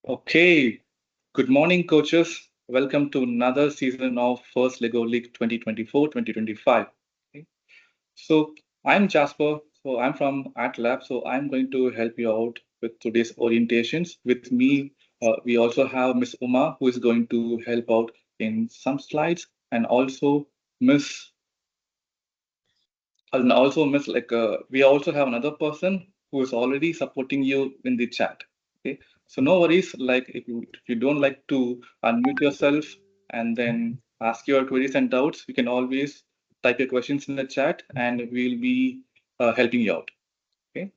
Okay, good morning, coaches. Welcome to another season of First Lego League 2024-2025. Okay. So I'm Jasper. So I'm from AtLab. So I'm going to help you out with today's orientations. With me, we also have Miss Uma, who is going to help out in some slides, and also Miss and also miss like we also have another person who is already supporting you in the chat. Okay, so no worries. Like if you don't like to unmute yourself and then ask your queries and doubts, you can always type your questions in the chat and we'll be helping you out. Okay,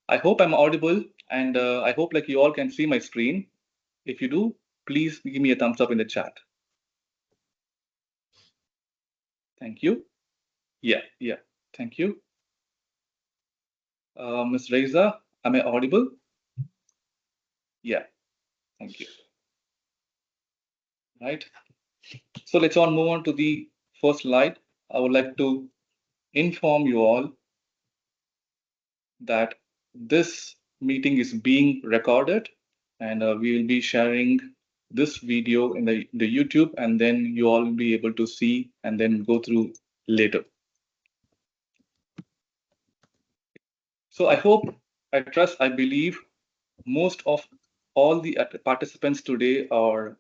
I hope I'm audible and I hope like you all can see my screen. If you do, please give me a thumbs up in the chat. Thank you. Yeah, thank you. Ms. Reza, am I audible? Yeah, thank you. Right. So let's all move on to the first slide. I would like to inform you all that this meeting is being recorded and we will be sharing this video in the YouTube and then you all will be able to see and then go through later. So I hope, I trust, I believe most of all the participants today are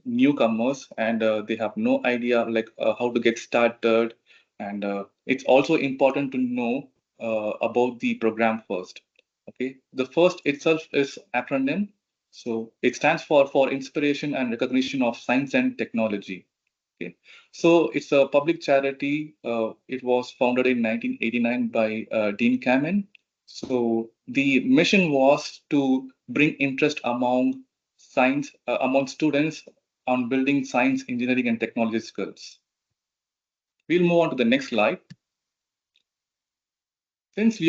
newcomers and they have no idea like how to get started and it's also important to know about the program first. Okay, the first itself is acronym, so it stands for inspiration and recognition of science and technology. Okay, so it's a public charity. It was founded in 1989 by Dean Kamen. So the mission was to bring interest among science, among students on building science, engineering, and technology skills. We'll move on to the next slide. Since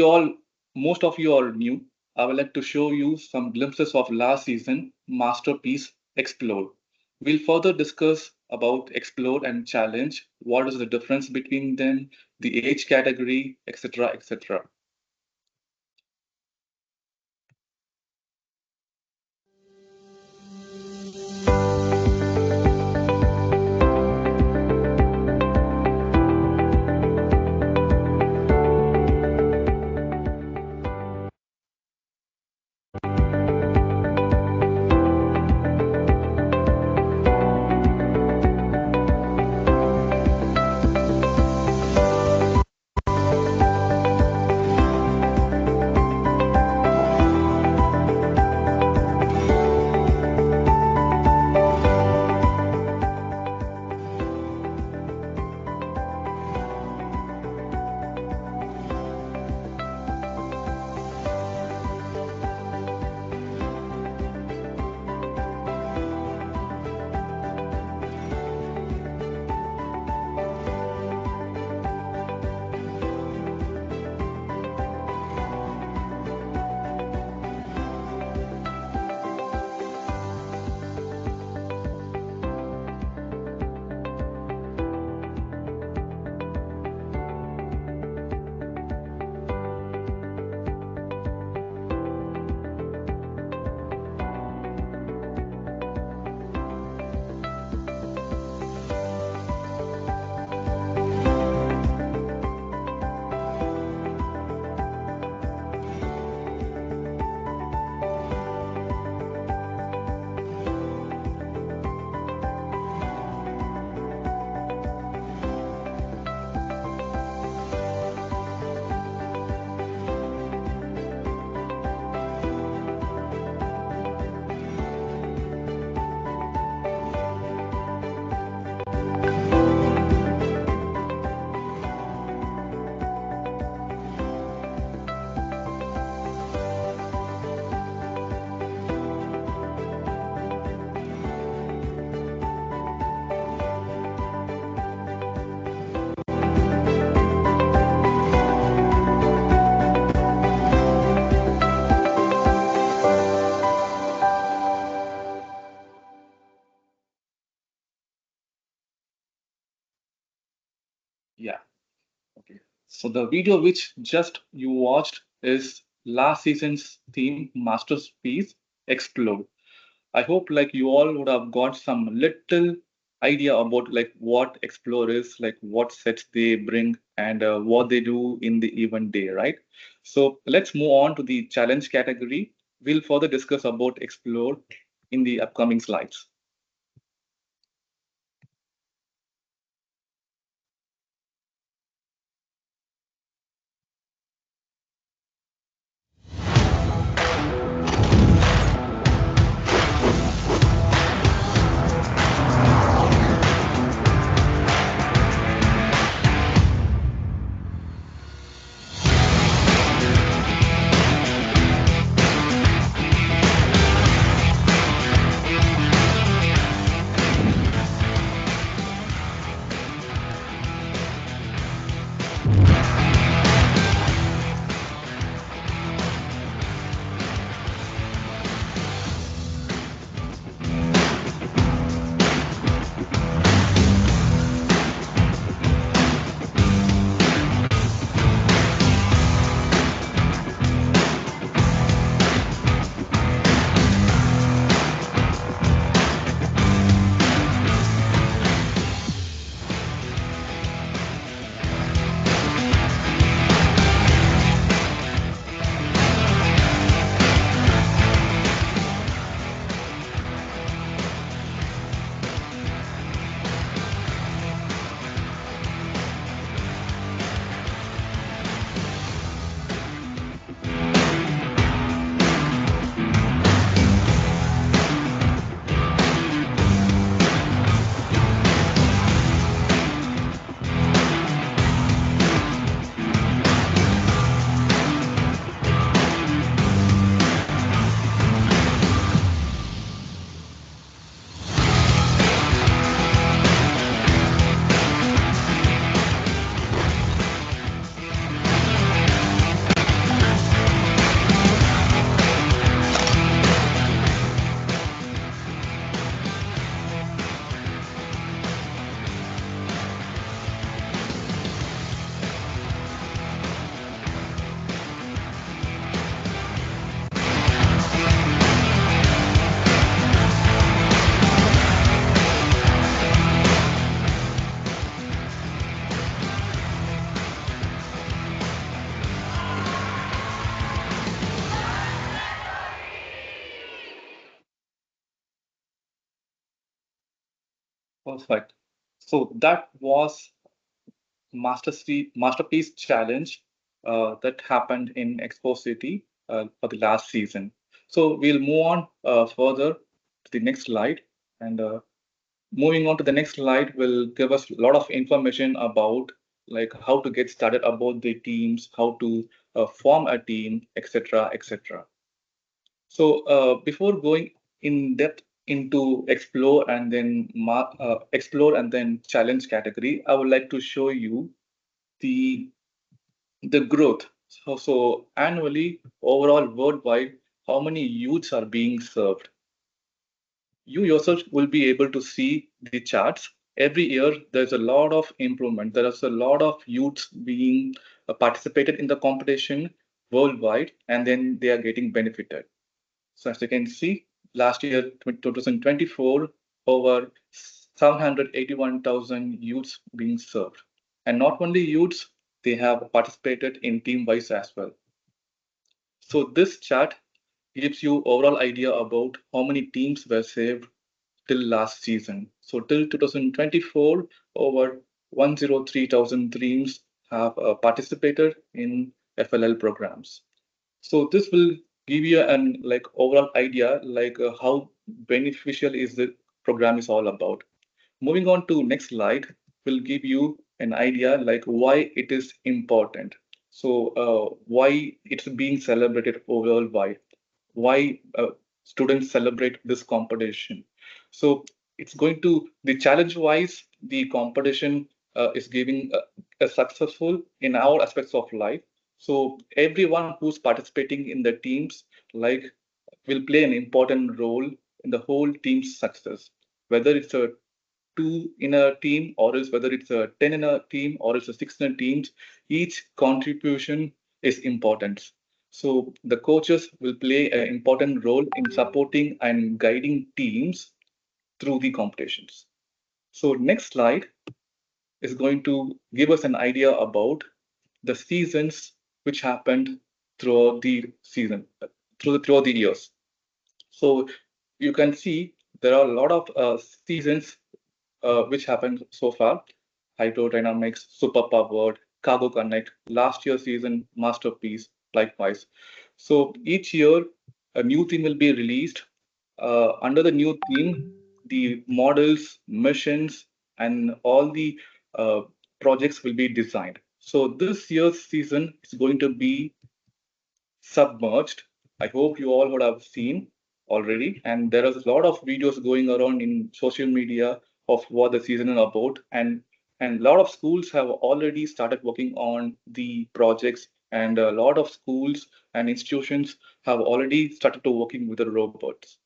most of you are new, I would like to show you some glimpses of last season masterpiece Explore. We'll further discuss about Explore and Challenge, what is the difference between them, the age category, etc., etc. Yeah. Okay. So the video which just you watched is last season's theme masterpiece. explore. I hope like you all would have got some little idea about like what explore is, like what sets they bring and what they do in the event day, right? So let's move on to the challenge category. We'll further discuss about explore in the upcoming slides. Perfect. So that was masterpiece challenge that happened in Expo City for the last season. So we'll move on further to the next slide, and moving on to the next slide will give us a lot of information about like how to get started about the teams, how to form a team, etc., etc. So before going in depth into explore and then challenge category, I would like to show you the the growth. So annually, overall worldwide, how many youths are being served? You yourself will be able to see the charts. Every year, there's a lot of improvement. There is a lot of youths being participated in the competition worldwide, and then they are getting benefited. So as you can see, last year, 2024, over 781,000 youths being served. And not only youths, they have participated in team-wise as well. So this chart gives you overall idea about how many teams were saved till last season. So till 2024, over 103,000 teams have participated in FLL programs. So this will give you an like overall idea like how beneficial is the program is all about. Moving on to next slide will give you an idea like why it is important. So why it's being celebrated overall, why students celebrate this competition. So it's going to the challenge wise, the competition is giving a successful in all aspects of life. So everyone who's participating in the teams like will play an important role in the whole team's success, whether it's a two in a team or else whether it's a 10 in a team or it's a six in a team, each contribution is important. So the coaches will play an important role in supporting and guiding teams through the competitions. So next slide is going to give us an idea about the seasons which happened throughout the season, throughout the years. So you can see there are a lot of seasons which happened so far. Hydrodynamics, Superpowered, Cargo Connect, last year's season, Masterpiece, likewise. So each year, a new theme will be released. Under the new theme, the models, missions, and all the uh, projects will be designed. So this year's season is going to be Submerged. I hope you all would have seen already. And there is a lot of videos going around in social media of what the season is about. And a lot of schools have already started working on the projects, and a lot of schools and institutions have already started to working with the robots.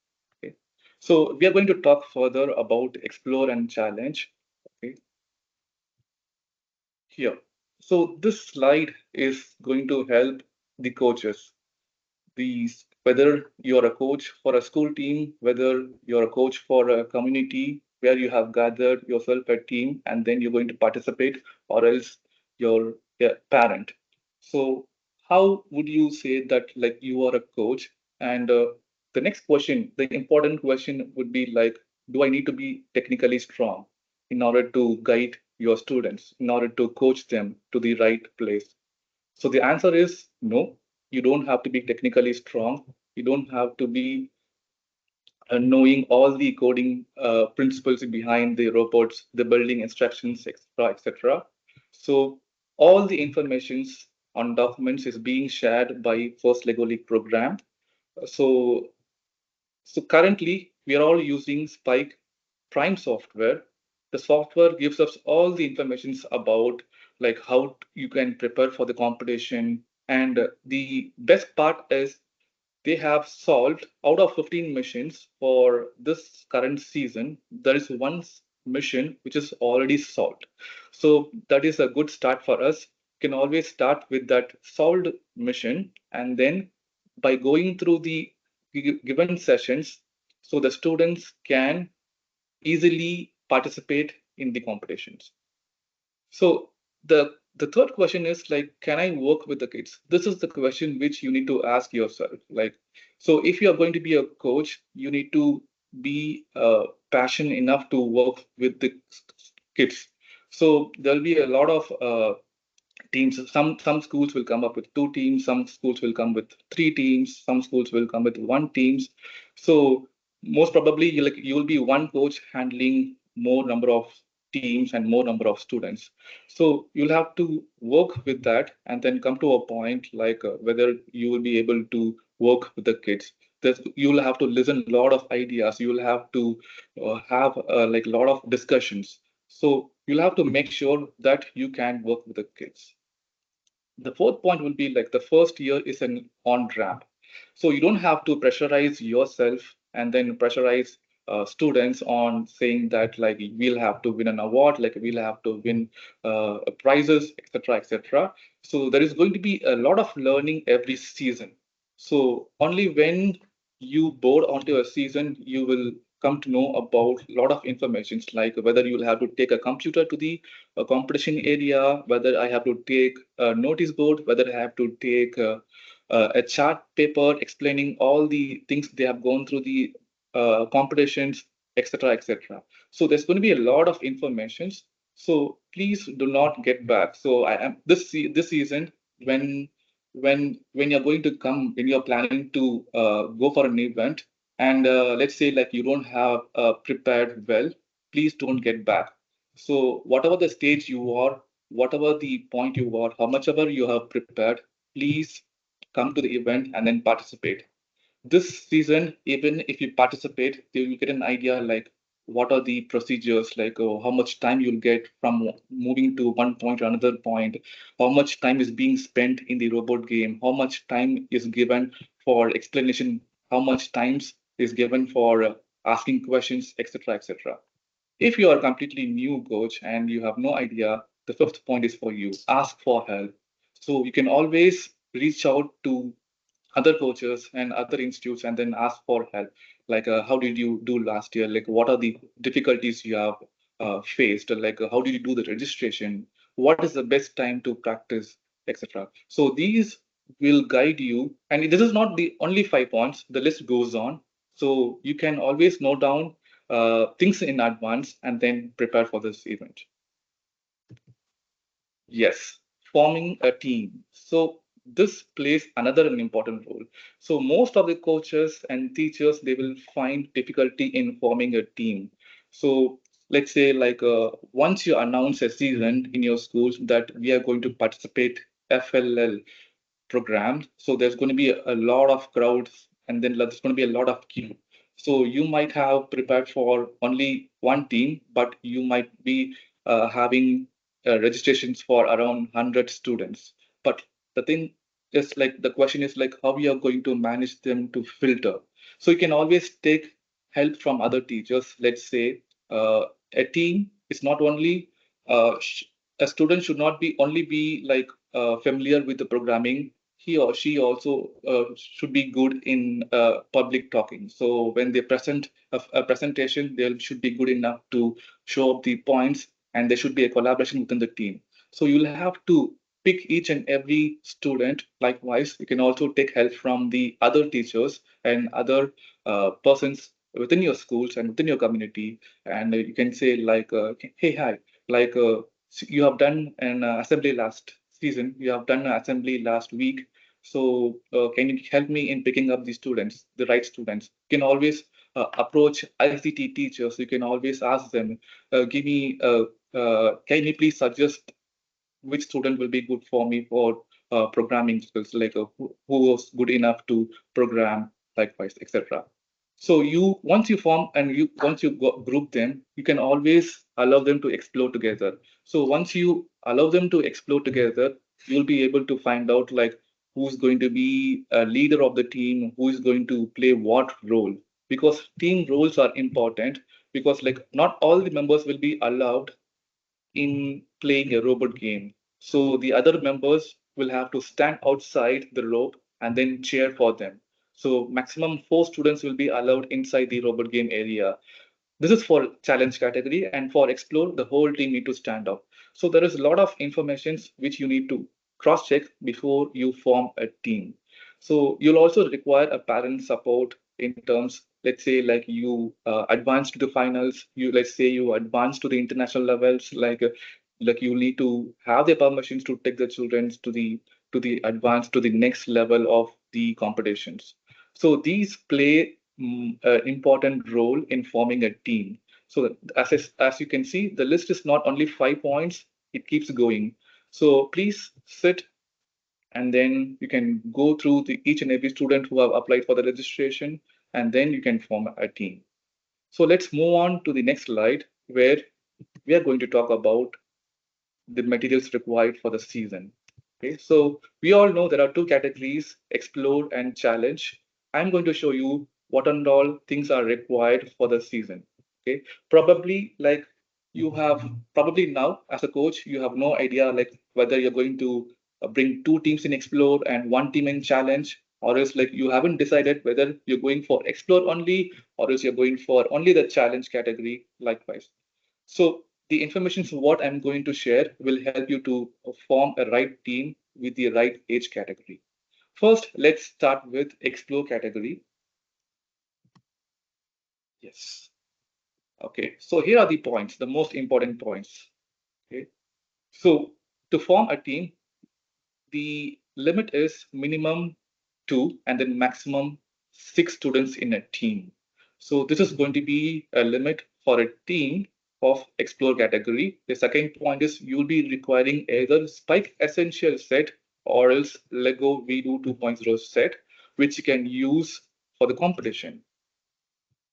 Okay. So we are going to talk further about explore and challenge. Okay, here. So this slide is going to help the coaches, these, whether you're a coach for a school team, whether you're a coach for a community where you have gathered yourself a team and then you're going to participate, or else you're a parent. So how would you say that like you are a coach? And the next question, the important question would be like, do I need to be technically strong in order to guide your students, in order to coach them to the right place? So the answer is no. You don't have to be technically strong. You don't have to be knowing all the coding principles behind the robots, the building instructions, etc., etc. So all the informations on documents is being shared by First Lego League program. So so currently, we are all using Spike Prime software. The software gives us all the informations about like how you can prepare for the competition. And the best part is they have solved out of 15 missions for this current season. There is mission which is already solved. So that is a good start for us. You can always start with that solved mission, and then by going through the given sessions, so the students can easily participate in the competitions. So the third question is like, can I work with the kids? This is the question which you need to ask yourself. Like, so if you are going to be a coach, you need to be passionate enough to work with the kids. So there'll be a lot of teams. Some schools will come up with two teams, some schools will come with three teams, some schools will come with one teams. So most probably you'll be one coach handling more number of teams and more number of students. So you'll have to work with that and then come to a point like whether you will be able to work with the kids. You'll have to listen a lot of ideas. You'll have to have like a lot of discussions. So you'll have to make sure that you can work with the kids. The fourth point will be like the first year is an on ramp. So you don't have to pressurize yourself and then pressurize students on saying that like we'll have to win an award, like we'll have to win prizes, etc., etc. So there is going to be a lot of learning every season. So only when you board onto a season, you will come to know about a lot of information, like whether you'll have to take a computer to the competition area, whether I have to take a notice board, whether I have to take a chart paper explaining all the things they have gone through the competitions, etc., etc. So there's going to be a lot of information. So please do not get back. So I am this season when when you're going to come when you're planning to go for an event, and let's say like you don't have prepared well, please don't get back. So whatever the stage you are, whatever the point you are, how much ever you have prepared, please come to the event and then participate. This season, even if you participate, you will get an idea like what are the procedures, like how much time you'll get from moving to one point to another point, how much time is being spent in the robot game, how much time is given for explanation, how much times is given for asking questions, etc., etc. If you are a completely new coach and you have no idea, the fifth point is for you. Ask for help. So you can always reach out to other coaches and other institutes and then ask for help. Like, how did you do last year? Like, what are the difficulties you have faced? Like, how did you do the registration? What is the best time to practice, etc. So these will guide you. And this is not the only 5 points. The list goes on. So you can always note down things in advance and then prepare for this event. Yes, forming a team. So this plays another an important role. So most of the coaches and teachers they will find difficulty in forming a team. So let's say like once you announce a season in your schools that we are going to participate FLL programmed. So there's going to be a lot of crowds, and then there's going to be a lot of queue. So you might have prepared for only one team, but you might be having registrations for around 100 students. But the thing is like the question is like how you are going to manage them to filter. So you can always take help from other teachers. Let's say a team is not only a student should not be only be like familiar with the programming. He or she also should be good in public talking. So when they present a presentation, they should be good enough to show up the points, and there should be a collaboration within the team. So you'll have to pick each and every student. Likewise, you can also take help from the other teachers and other persons within your schools and within your community. And you can say like, hey, hi, like you have done an assembly last season, you have done an assembly last week. So, can you help me in picking up the students, the right students? You can always approach ICT teachers. You can always ask them, give me, can you please suggest which student will be good for me for programming skills, like who was good enough to program, likewise, etc. So you once you form and you once you group them, you can always allow them to explore together. So once you allow them to explore together, you'll be able to find out like who's going to be a leader of the team, who is going to play what role. Because team roles are important because like not all the members will be allowed in playing a robot game. So the other members will have to stand outside the rope and then cheer for them. So maximum 4 students will be allowed inside the robot game area. This is for challenge category, and for explore, the whole team need to stand up. So there is a lot of informations which you need to cross check before you form a team. So you'll also require a parent support in terms, let's say like you advance to the finals, you let's say you advance to the international levels, like you need to have the permissions to take the children to the advance to the next level of the competitions. So these play an important role in forming a team. So as you can see, the list is not only 5 points; it keeps going. So please sit, and then you can go through each and every student who have applied for the registration, and then you can form a team. So let's move on to the next slide, where we are going to talk about the materials required for the season. Okay, so we all know there are two categories, explore and challenge. I'm going to show you what and all things are required for the season. Okay, probably like you have probably now as a coach, you have no idea like whether you're going to bring two teams in explore and one team in challenge, or else like you haven't decided whether you're going for explore only, or else you're going for only the challenge category, likewise. So the information what I'm going to share will help you to form a right team with the right age category. First, let's start with explore category. Yes. Okay. So here are the points, the most important points. Okay. So to form a team, the limit is minimum two and then maximum 6 students in a team. So this is going to be a limit for a team of explore category. The second point is you'll be requiring either Spike Essential set or else Lego Redo 2.0 set, which you can use for the competition.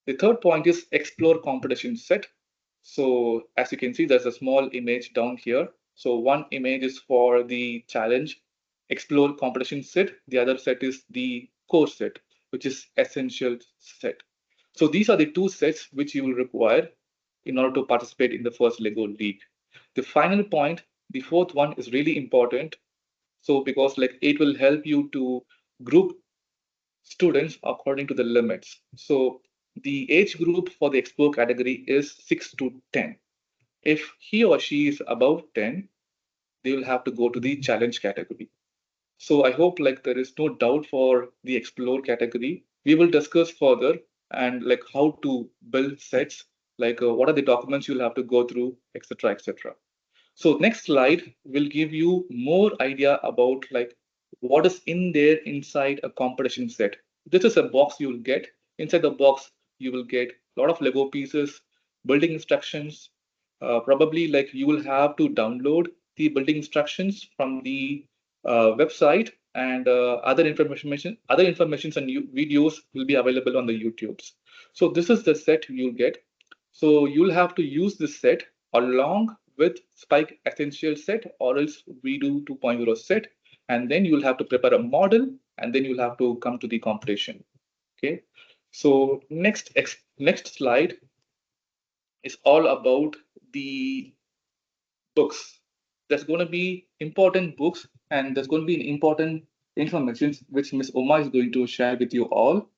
The third point is explore competition set. So as you can see, there's a small image down here. So one image is for the challenge explore competition set. The other set is the core set, which is essential set. So these are the two sets which you will require in order to participate in the first Lego League. The final point, the fourth one is really important. So because like it will help you to group students according to the limits. So the age group for the explore category is 6 to 10. If he or she is above 10, they will have to go to the challenge category. So I hope like there is no doubt for the explore category. We will discuss further and like how to build sets, like what are the documents you'll have to go through, etc., etc. So next slide will give you more idea about like what is in there inside a competition set. This is a box you will get. Inside the box, you will get a lot of Lego pieces, building instructions. Probably like you will have to download the building instructions from the website, and other informations and videos will be available on the YouTubes. So this is the set you'll get. So you'll have to use this set along with Spike Essential set, or else we do 2.0 set, and then you'll have to prepare a model, and then you'll have to come to the competition. Okay. So next slide is all about the books. There's going to be important books, and there's going to be important information which Miss Oma is going to share with you all.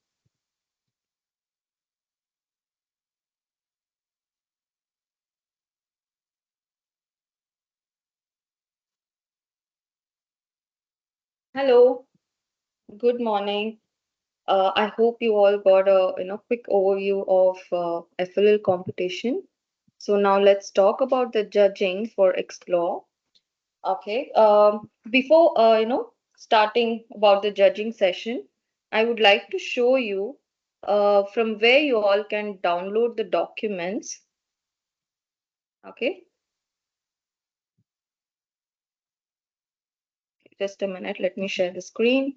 Hello, good morning. I hope you all got a quick overview of FLL competition. So now let's talk about the judging for Explore. Okay. Before starting about the judging session, I would like to show you from where you all can download the documents. Okay, just a minute. Let me share the screen.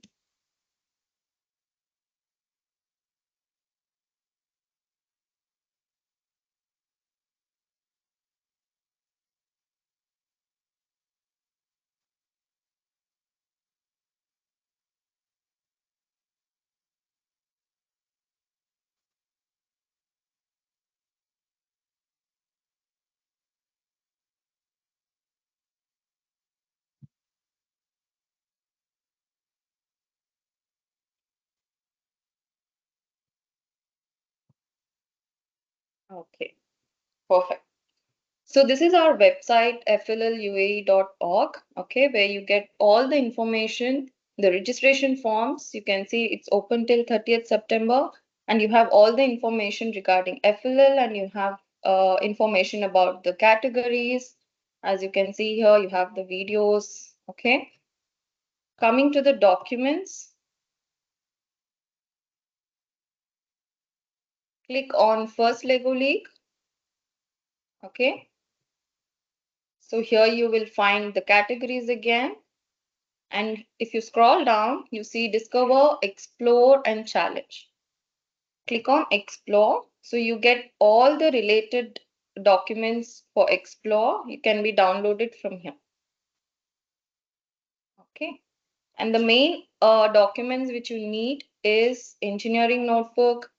Okay, perfect. So this is our website flluae.org, okay, where you get all the information, the registration forms. You can see it's open till 30th September, and you have all the information regarding FLL, and you have information about the categories. As you can see here, you have the videos, okay. Coming to the documents, click on First Lego League, okay. So here you will find the categories again. And if you scroll down, you see Discover, Explore, and Challenge. Click on Explore. So you get all the related documents for Explore. You can be downloaded from here. Okay. And the main documents which you need is engineering notebook,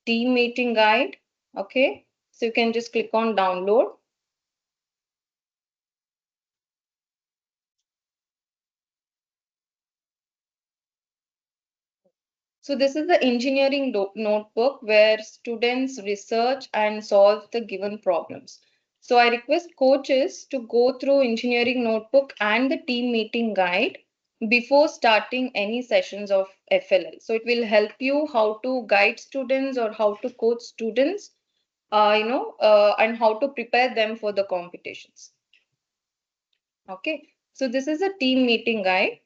team meeting guide. Okay. So you can just click on download. So this is the engineering notebook where students research and solve the given problems. So I request coaches to go through engineering notebook and the team meeting guide before starting any sessions of FLL. So it will help you how to guide students or how to coach students, and how to prepare them for the competitions. Okay. So this is a team meeting guide.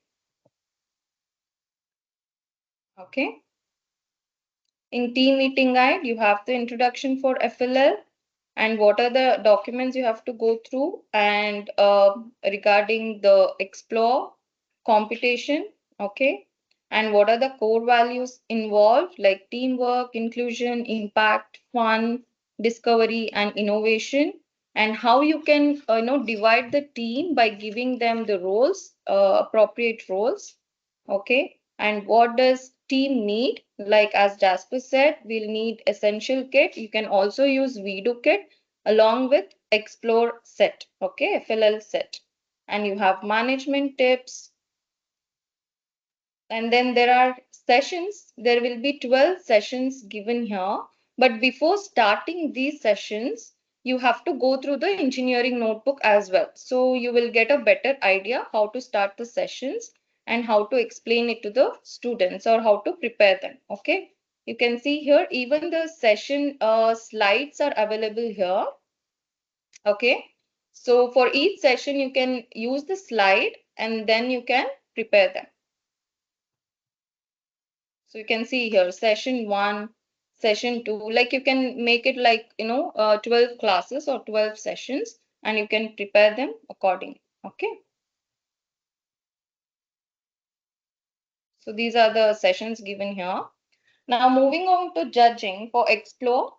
Okay. In team meeting guide, you have the introduction for FLL and what are the documents you have to go through, and regarding the explore competition, okay, and what are the core values involved like teamwork, inclusion, impact, fun, discovery, and innovation, and how you can divide the team by giving them the roles, appropriate roles, okay, and what does team need, like as Jasper said, we'll need essential kit. You can also use Vido kit along with explore set, okay, FLL set, and you have management tips, And then there are sessions. There will be 12 sessions given here. But before starting these sessions, you have to go through the engineering notebook as well. So you will get a better idea how to start the sessions and how to explain it to the students or how to prepare them. Okay. You can see here, even the session slides are available here. Okay. So for each session, you can use the slide and then you can prepare them. So you can see here session 1, session 2, like you can make it like, 12 classes or 12 sessions and you can prepare them accordingly. Okay. So these are the sessions given here. Now moving on to judging for explore.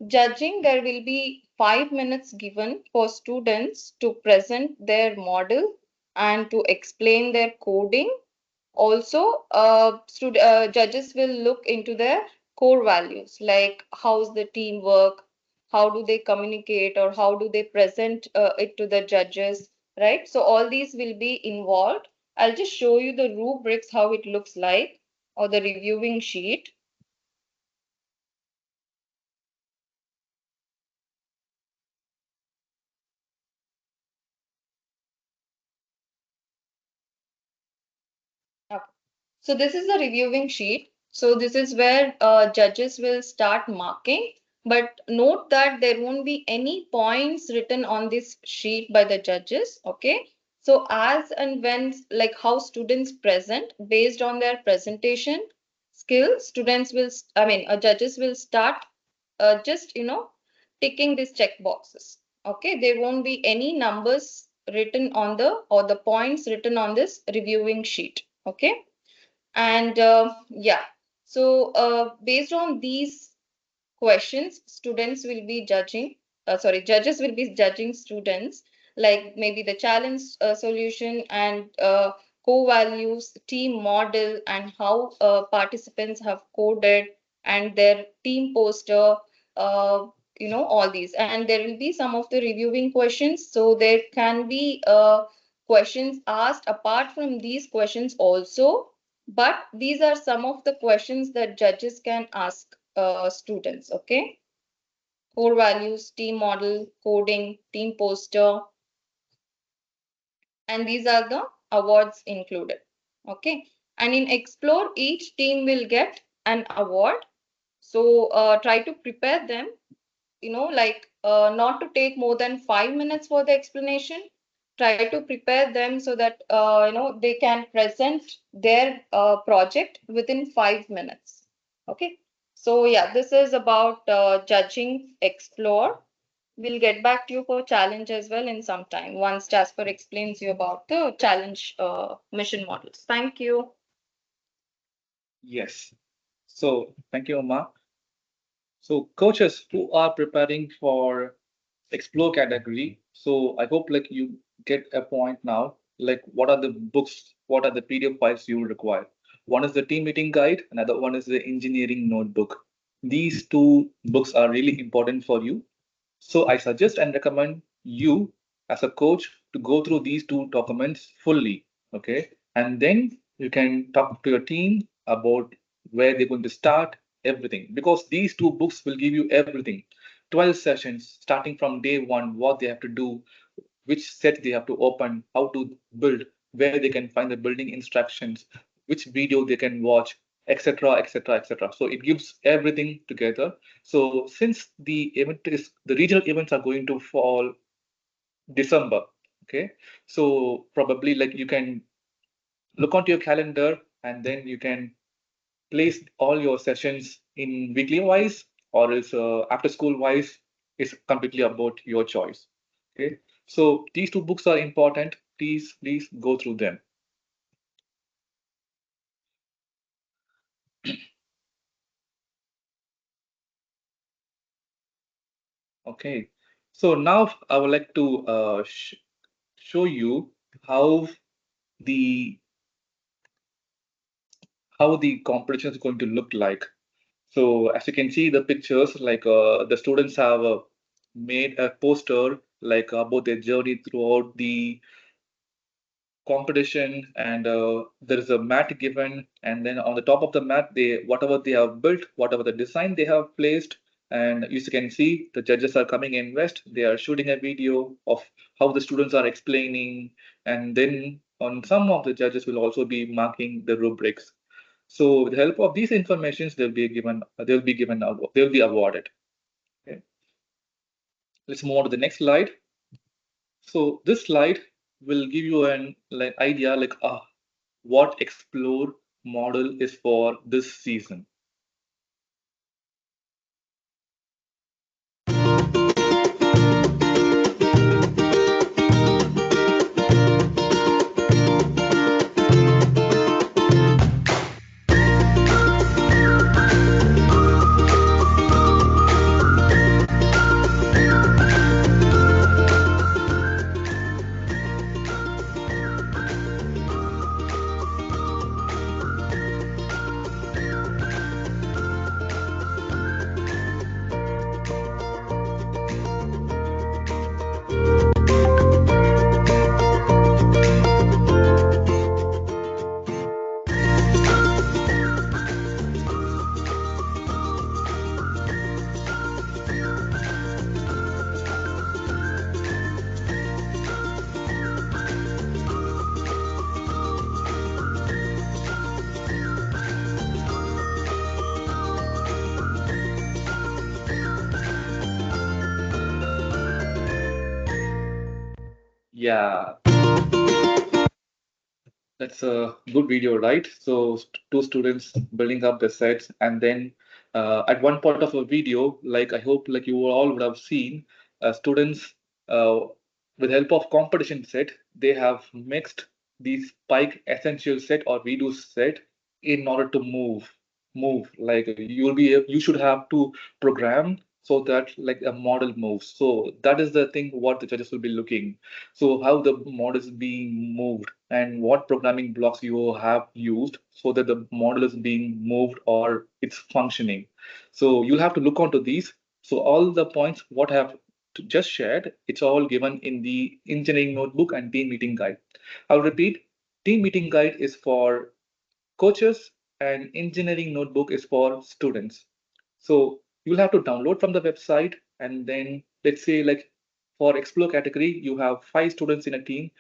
Judging, there will be 5 minutes given for students to present their model and to explain their coding. Also, judges will look into their core values like how's the teamwork, how do they communicate, or how do they present it to the judges, right? So all these will be involved. I'll just show you the rubrics, how it looks like, or the reviewing sheet. Okay. So this is the reviewing sheet. So this is where judges will start marking. But note that there won't be any points written on this sheet by the judges. Okay. So as and when, like how students present, based on their presentation skills, students will, judges will start just, ticking these check boxes. Okay. There won't be any numbers written on or the points written on this reviewing sheet. Okay. And yeah, so based on these questions, students will be judging, judges will be judging students, like maybe the challenge solution and core values, team model, and how participants have coded and their team poster, uh, all these. And there will be some of the reviewing questions. So there can be questions asked apart from these questions also. But these are some of the questions that judges can ask students. Okay. Core values, team model, coding, team poster, and these are the awards included. Okay. And in Explore, each team will get an award. So try to prepare them, like not to take more than 5 minutes for the explanation. Try to prepare them so that, they can present their project within 5 minutes. Okay. So yeah, this is about judging Explore. We'll get back to you for challenge as well in some time once Jasper explains you about the challenge mission models. Thank you. Yes. So thank you, Uma. So coaches who are preparing for explore category. So I hope like you get a point now. Like what are the books, what are the PDF files you require? One is the team meeting guide, another one is the engineering notebook. These two books are really important for you. So I suggest and recommend you as a coach to go through these two documents fully. Okay. And then you can talk to your team about where they're going to start, everything. Because these two books will give you everything. 12 sessions starting from day one, what they have to do, which set they have to open, how to build, where they can find the building instructions, which video they can watch, etc., etc., etc. So it gives everything together. So since the regional events are going to fall December, okay, so probably like you can look onto your calendar and then you can place all your sessions in weekly wise or is after school wise is completely about your choice. Okay, so these two books are important. Please go through them. Okay, so now I would like to show you how the the competition is going to look like. So as you can see the pictures, like the students have made a poster like about their journey throughout the competition, and there is a mat given, and then on the top of the mat, they whatever they have built, whatever the design they have placed, and you can see the judges are coming in west, they are shooting a video of how the students are explaining, and then on some of the judges will also be marking the rubrics. So with the help of these informations, they'll be awarded. Okay. Let's move on to the next slide. So this slide will give you an like idea like what explore model is for this season. Yeah, that's a good video, right? So two students building up the sets, and then at one part of a video, like I hope like you all would have seen, students uh, with help of competition set, they have mixed the spike essential set or redo set in order to move. Like you should have to program so that like a model moves. So that is the thing what the judges will be looking. So how the model is being moved and what programming blocks you have used so that the model is being moved or it's functioning. So you'll have to look onto these. So all the points what I have just shared, it's all given in the engineering notebook and team meeting guide. I'll repeat, team meeting guide is for coaches and engineering notebook is for students. So you'll have to download from the website, and then let's say like for explore category, you have 5 students in a team.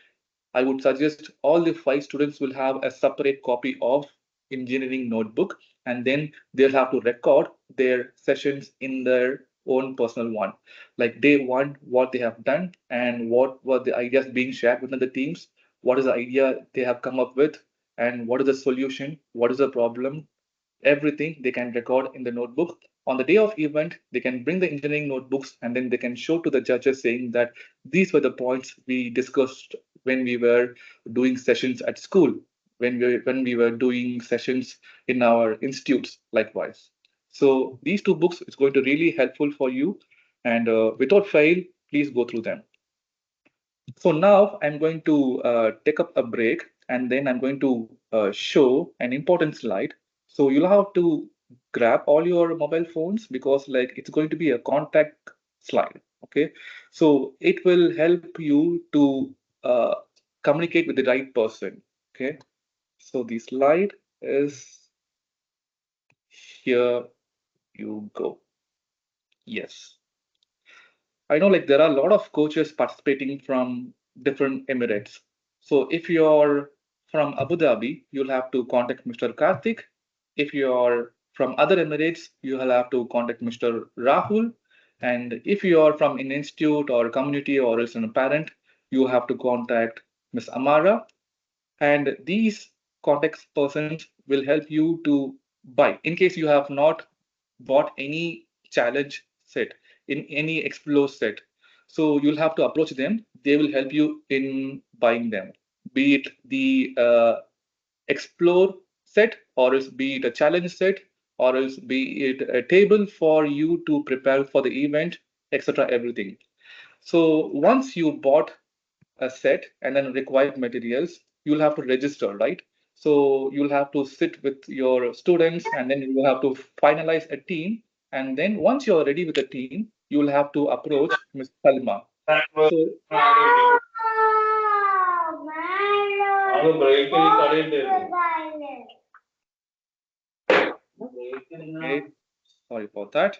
I would suggest all the 5 students will have a separate copy of engineering notebook, and then they'll have to record their sessions in their own personal one. Like day one, what they have done and what were the ideas being shared within the teams, what is the idea they have come up with, and what is the solution, what is the problem, everything they can record in the notebook. On the day of event, they can bring the engineering notebooks and then they can show to the judges saying that these were the points we discussed when we were doing sessions at school, when we were doing sessions in our institutes likewise. So these 2 books is going to really helpful for you, and without fail, please go through them. So now I'm going to take up a break, and then I'm going to show an important slide. So you'll have to grab all your mobile phones because like it's going to be a contact slide. Okay. So it will help you to uh, communicate with the right person. Okay. So the slide is here. You go. Yes. I know like there are a lot of coaches participating from different Emirates. So if you're from Abu Dhabi, you'll have to contact Mr. Karthik. If you're from other Emirates, you'll have to contact Mr. Rahul. And if you're from an institute or community or else a parent, you have to contact Miss Amara. And these contact persons will help you to buy in case you have not bought any challenge set in any explore set. So you'll have to approach them, they will help you in buying them, be it the explore set or else be it a challenge set or else be it a table for you to prepare for the event, etc., everything. So once you bought a set and then required materials, you'll have to register, right? So you'll have to sit with your students and then you will have to finalize a team. And then once you're ready with the team, you'll have to approach Ms. Salma. So Okay, sorry for that.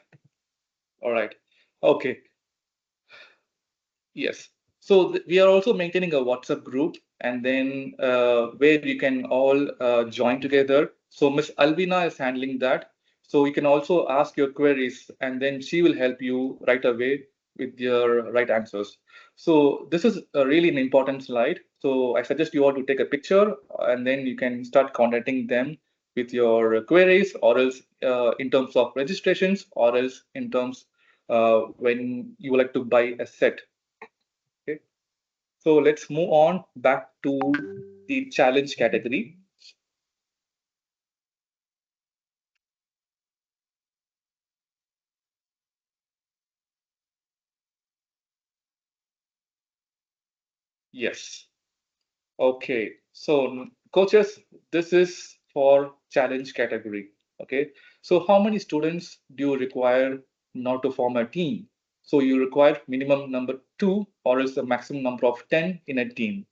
All right. Okay. Yes. So we are also maintaining a WhatsApp group, and then where you can all join together. So Miss Alvina is handling that. So you can also ask your queries, and then she will help you right away with your right answers. So this is really an important slide. So I suggest you all to take a picture, and then you can start contacting them with your queries, or else in terms of registrations, or else in terms when you would like to buy a set. Okay. So let's move on back to the challenge category. Yes. Okay. So coaches, this is for challenge category. Okay. So how many students do you require not to form a team? So you require minimum number two or is the maximum number of 10 in a team.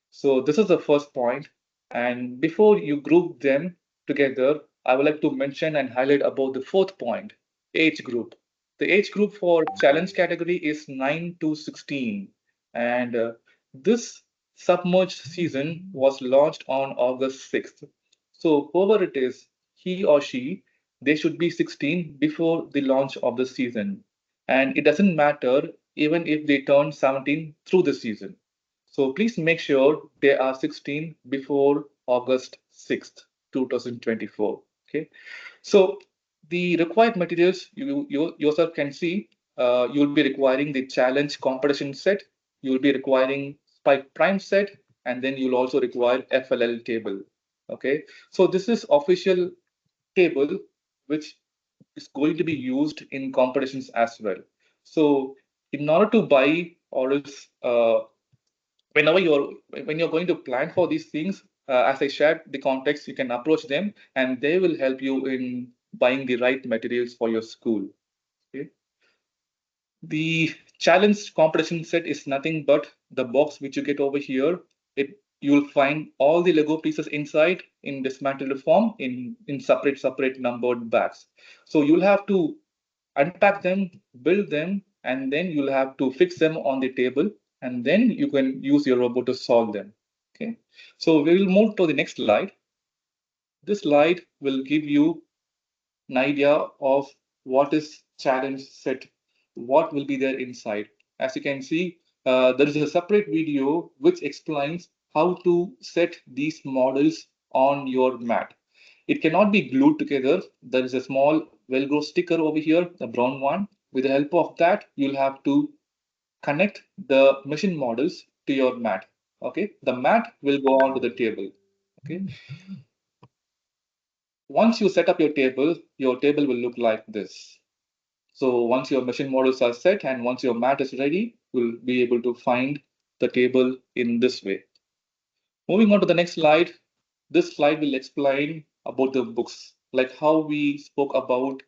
So this is the first point. And before you group them together, I would like to mention and highlight about the fourth point, age group. The age group for challenge category is 9 to 16. And this submerged season was launched on August 6th. So whoever it is, he or she, they should be 16 before the launch of the season. And it doesn't matter even if they turn 17 through the season. So please make sure they are 16 before August 6th, 2024. Okay. So the required materials you yourself can see, you'll be requiring the challenge competition set, you'll be requiring spike prime set, and then you'll also require FLL table. Okay. So this is official table which is going to be used in competitions as well. So in order to buy or else whenever you're going to plan for these things, as I shared the context, you can approach them and they will help you in buying the right materials for your school. Okay. The challenge competition set is nothing but the box which you get over here. It you'll find all the Lego pieces inside in dismantled form in separate numbered bags. So you'll have to unpack them, build them, and then you'll have to fix them on the table, and then you can use your robot to solve them. Okay. So we will move to the next slide. This slide will give you an idea of what is challenge set, what will be there inside. As you can see, there is a separate video which explains how to set these models on your mat. It cannot be glued together. There is a small Velcro sticker over here, the brown one. With the help of that, you'll have to connect the machine models to your mat. Okay, the mat will go onto the table. Okay, once you set up your table will look like this. So once your machine models are set and once your mat is ready, you'll be able to find the table in this way. Moving on to the next slide, this slide will explain about the books, like how we spoke about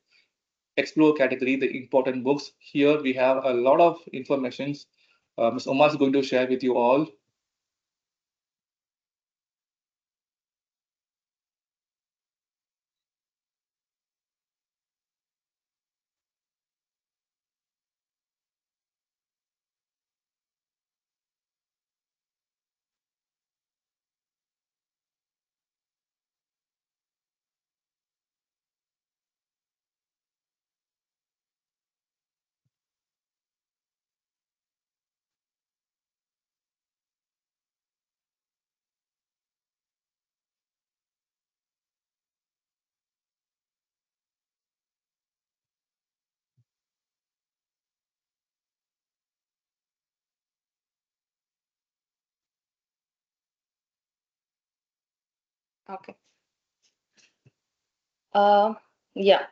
explore category, the important books. Here we have a lot of informations. Ms. Omar is going to share with you all. Okay. Uh, yeah.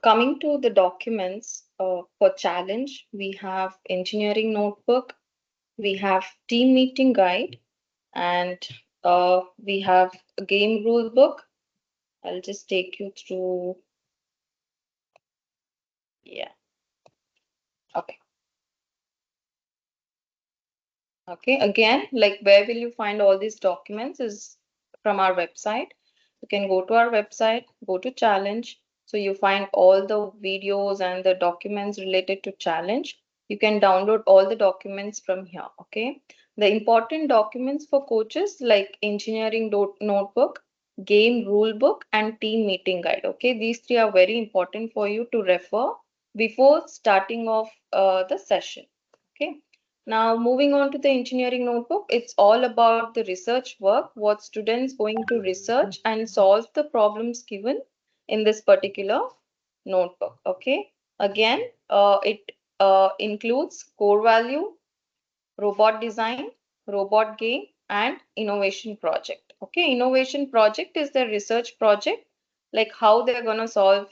Coming to the documents for challenge, we have engineering notebook, we have team meeting guide, and we have a game rule book. I'll just take you through. Yeah. Okay. Okay, again, like where will you find all these documents is from our website. You can go to our website, go to challenge. So you find all the videos and the documents related to challenge. You can download all the documents from here. Okay. The important documents for coaches like engineering notebook, game rule book, and team meeting guide. Okay. These three are very important for you to refer before starting off the session. Okay. Now, moving on to the engineering notebook, it's all about the research work, what students going to research and solve the problems given in this particular notebook. Okay. Again, it includes core value, robot design, robot game, and innovation project. Okay, innovation project is the research project, like how they're going to solve,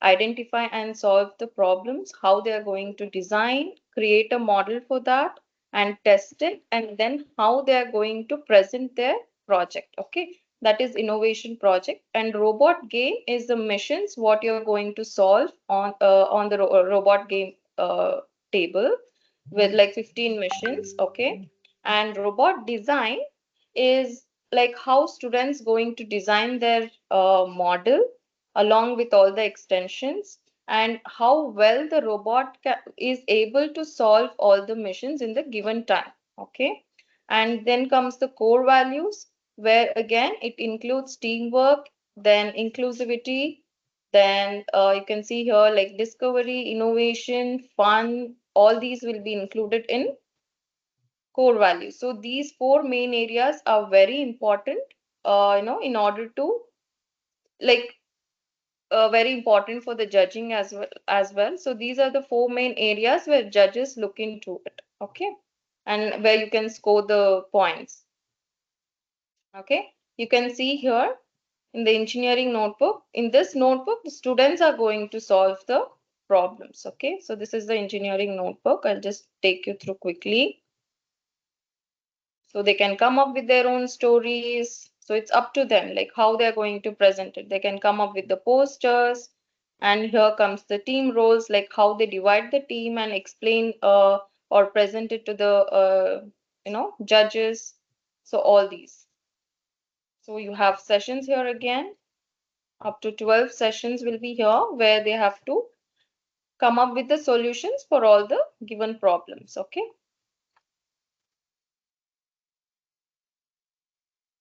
identify and solve the problems, how they're going to design, create a model for that, and test it, and then how they're going to present their project. Okay, that is innovation project. And robot game is the missions what you're going to solve on the robot game table with like 15 missions. Okay, and robot design is like how students going to design their model along with all the extensions, and how well the robot is able to solve all the missions in the given time. Okay, and then comes the core values, where again it includes teamwork, then inclusivity, then you can see here like discovery, innovation, fun, all these will be included in core values. So these four main areas are very important, in order to like very important for the judging as well. So these are the four main areas where judges look into it. Okay, and where you can score the points. Okay, you can see here in the engineering notebook. In this notebook, the students are going to solve the problems. Okay, so this is the engineering notebook. I'll just take you through quickly. So they can come up with their own stories. So it's up to them, like how they're going to present it. They can come up with the posters. And here comes the team roles, like how they divide the team and explain or present it to the judges. So all these. So you have sessions here again. Up to 12 sessions will be here where they have to come up with the solutions for all the given problems. Okay.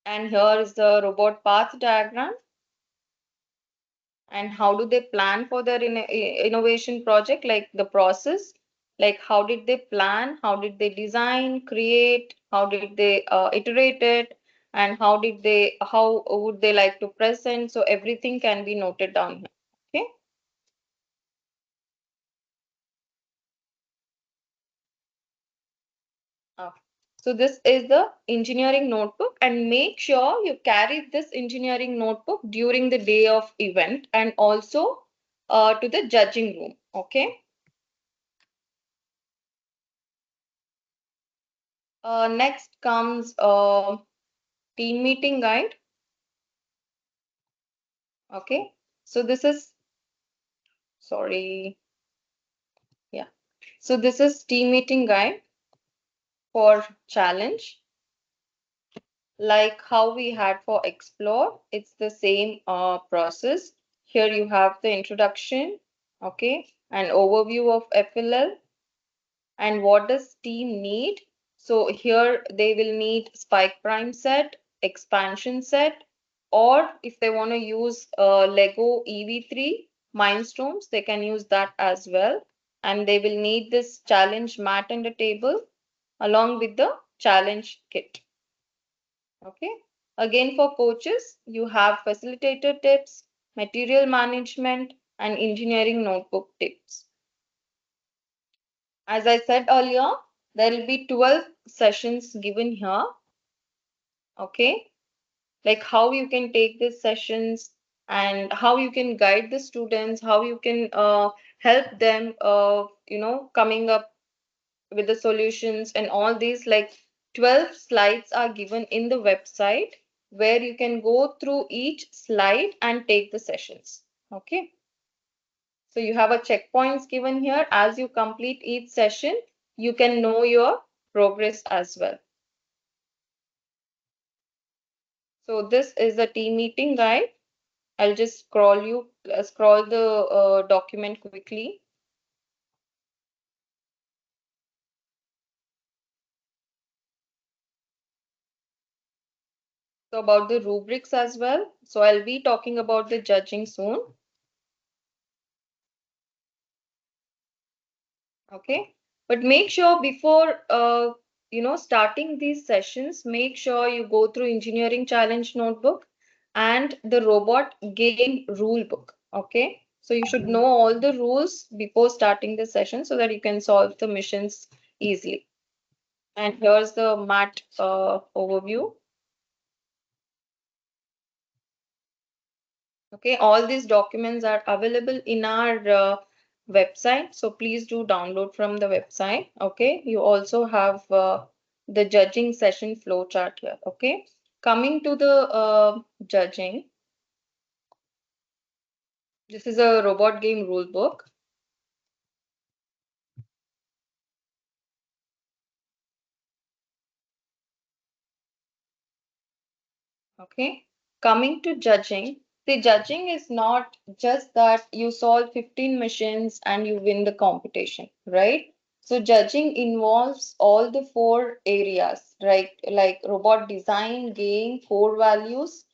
And here is the robot path diagram. And how do they plan for their innovation project, like the process, like how did they plan, how did they design, create, how did they iterate it, and how would they like to present. So everything can be noted down here. Okay. Uh, so this is the engineering notebook, and make sure you carry this engineering notebook during the day of event and also to the judging room. Okay. Next comes team meeting guide. Okay, so this is, sorry, yeah. So this is team meeting guide for challenge, like how we had for explore. It's the same process. Here you have the introduction, okay, an overview of FLL, and what does team need. So here they will need spike prime set, expansion set, or if they want to use Lego EV3 Mindstorms, they can use that as well. And they will need this challenge mat and a table along with the challenge kit. Okay. Again, for coaches, you have facilitator tips, material management, and engineering notebook tips. As I said earlier, there will be 12 sessions given here. Okay, like how you can take these sessions and how you can guide the students, how you can help them, coming up with the solutions and all these. Like 12 slides are given in the website where you can go through each slide and take the sessions. Okay. So you have a checkpoints given here. As you complete each session, you can know your progress as well. So this is the team meeting guide. I'll just scroll the document quickly. So about the rubrics as well. So I'll be talking about the judging soon. Okay. But make sure before starting these sessions, make sure you go through engineering challenge notebook and the robot game rule book. Okay. So you should know all the rules before starting the session so that you can solve the missions easily. And here's the MAT overview. Okay, all these documents are available in our website, so please do download from the website. Okay, you also have the judging session flow chart here. Okay, coming to the judging, this is a robot game rule book. Okay, coming to judging, the judging is not just that you solve 15 missions and you win the competition, right? So judging involves all the four areas, right? Like robot design, game, core values,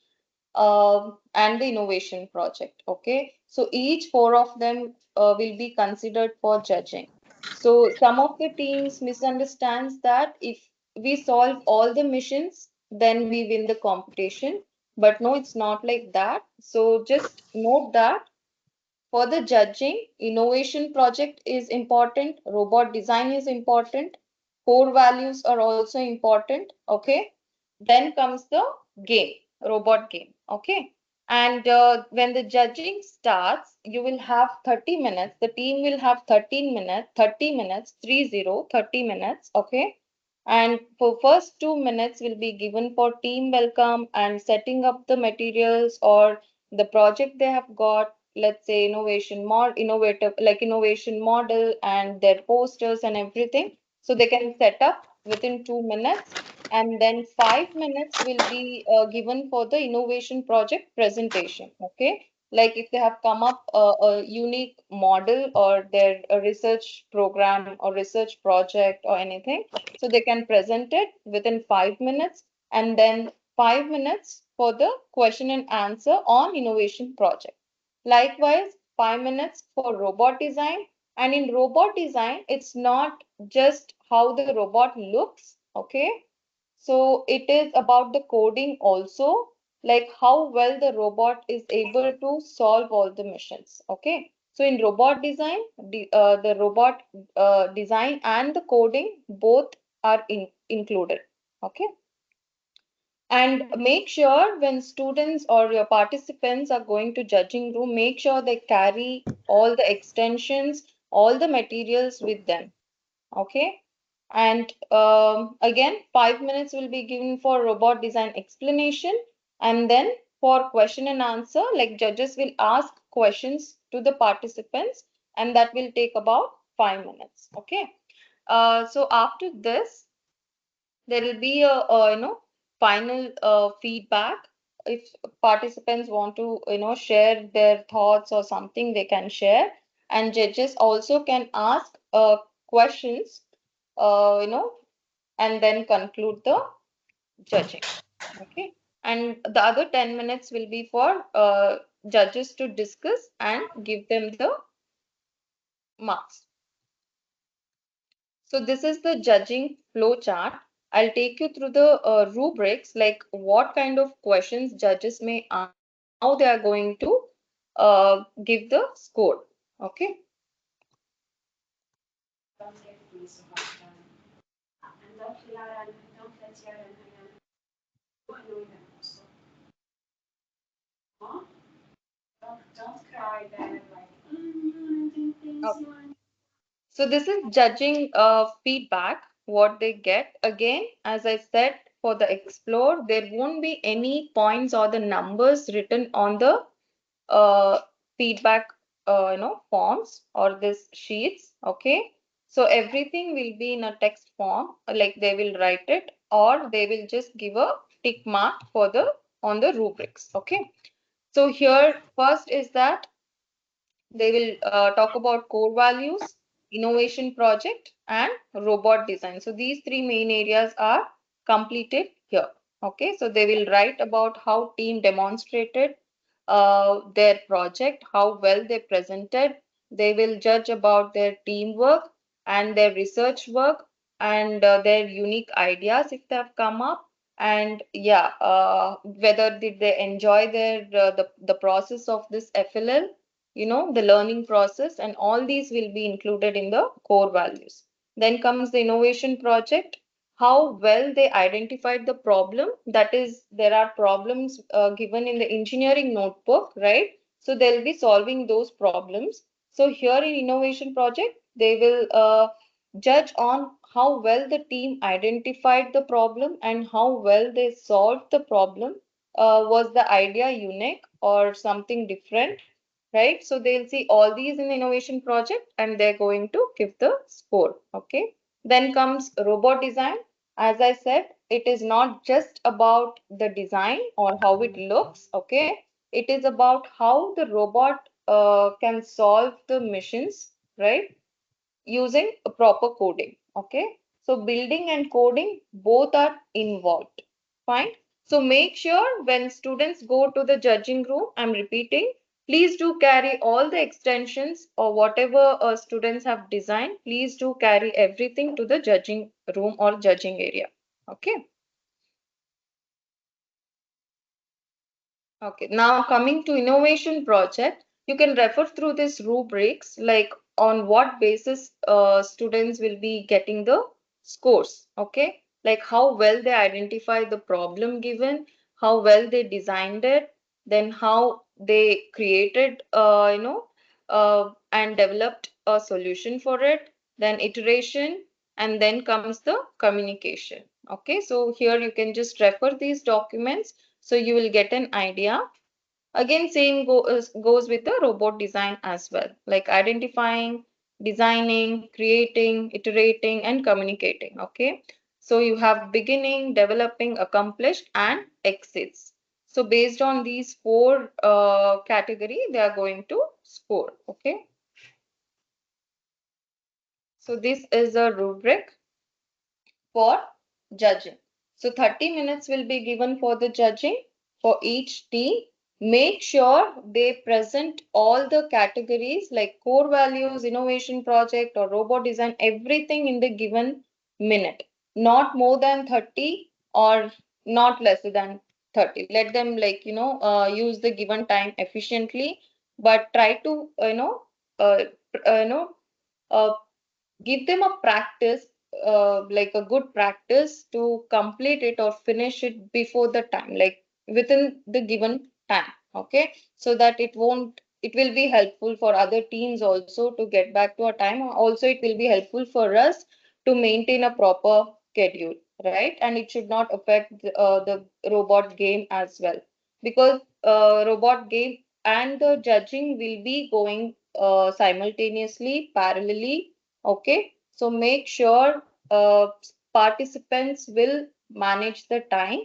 and the innovation project. Okay, so each four of them will be considered for judging. So some of the teams misunderstands that if we solve all the missions, then we win the competition. But no, it's not like that. So just note that for the judging, innovation project is important, robot design is important, core values are also important. Okay. Then comes the game, robot game. Okay. And when the judging starts, you will have 30 minutes. The team will have 13 minutes, 30 minutes, 30 minutes. Okay. And for first 2 minutes will be given for team welcome and setting up the materials or the project they have got, let's say innovation model and their posters and everything, so they can set up within 2 minutes. And then 5 minutes will be given for the innovation project presentation. Okay, like if they have come up a unique model or their a research program or research project or anything, so they can present it within 5 minutes. And then 5 minutes for the question and answer on innovation project. Likewise, 5 minutes for robot design. And in robot design, it's not just how the robot looks, okay? So it is about the coding also, like how well the robot is able to solve all the missions, okay? So in robot design, the robot design and the coding both are included, okay? And make sure when students or your participants are going to judging room, make sure they carry all the extensions, all the materials with them. Okay. And again, 5 minutes will be given for robot design explanation. And then for question and answer, like judges will ask questions to the participants, and that will take about 5 minutes. Okay. So after this, there will be a final feedback. If participants want to share their thoughts or something, they can share, and judges also can ask questions, uh, you know and then conclude the judging. Okay, and the other 10 minutes will be for judges to discuss and give them the marks. So this is the judging flow chart. I'll take you through the rubrics, like what kind of questions judges may ask and how they are going to give the score. Okay. Okay. So this is judging feedback, what they get. Again, as I said, for the explore, there won't be any points or the numbers written on the uh, feedback forms or this sheets. Okay. So everything will be in a text form, like they will write it or they will just give a tick mark for the on the rubrics. Okay. So here first is that they will talk about core values, innovation project, and robot design. So these three main areas are completed here. Okay, so they will write about how team demonstrated their project, how well they presented. They will judge about their teamwork and their research work and their unique ideas if they have come up. And yeah, whether did they enjoy their the process of this FLL, the learning process, and all these will be included in the core values. Then comes the innovation project, how well they identified the problem. That is, there are problems given in the engineering notebook, right? So they'll be solving those problems. So here in innovation project, they will judge on how well the team identified the problem and how well they solved the problem. Was the idea unique or something different, right? So they'll see all these in the innovation project and they're going to give the score. Okay. Then comes robot design. As I said, it is not just about the design or how it looks. Okay. It is about how the robot can solve the missions, right? Using a proper coding. Okay. So building and coding both are involved. Fine. So make sure when students go to the judging room, I'm repeating, please do carry all the extensions or whatever students have designed. Please do carry everything to the judging room or judging area. Okay. Okay, now coming to innovation project, you can refer through these rubrics, like on what basis students will be getting the scores. Okay, like how well they identify the problem given, how well they designed it, then how they created, and developed a solution for it, then iteration, and then comes the communication. Okay, so here you can just refer these documents so you will get an idea. Again, goes with the robot design as well, like identifying, designing, creating, iterating, and communicating. Okay. So you have beginning, developing, accomplished, and exits. So based on these four category, they are going to score. Okay. So this is a rubric for judging. So 30 minutes will be given for the judging for each team. Make sure they present all the categories like core values, innovation project, or robot design, everything in the given minute. Not more than 30 or not less than 30. Let them, use the given time efficiently, but try to, uh, uh, you know, uh, give them a practice, like a good practice to complete it or finish it before the time, like within the given time. Okay, so that it will be helpful for other teams also to get back to a time. Also, it will be helpful for us to maintain a proper schedule, right? And it should not affect the robot game as well, because robot game and the judging will be going simultaneously, parallelly. Okay, so make sure participants will manage the time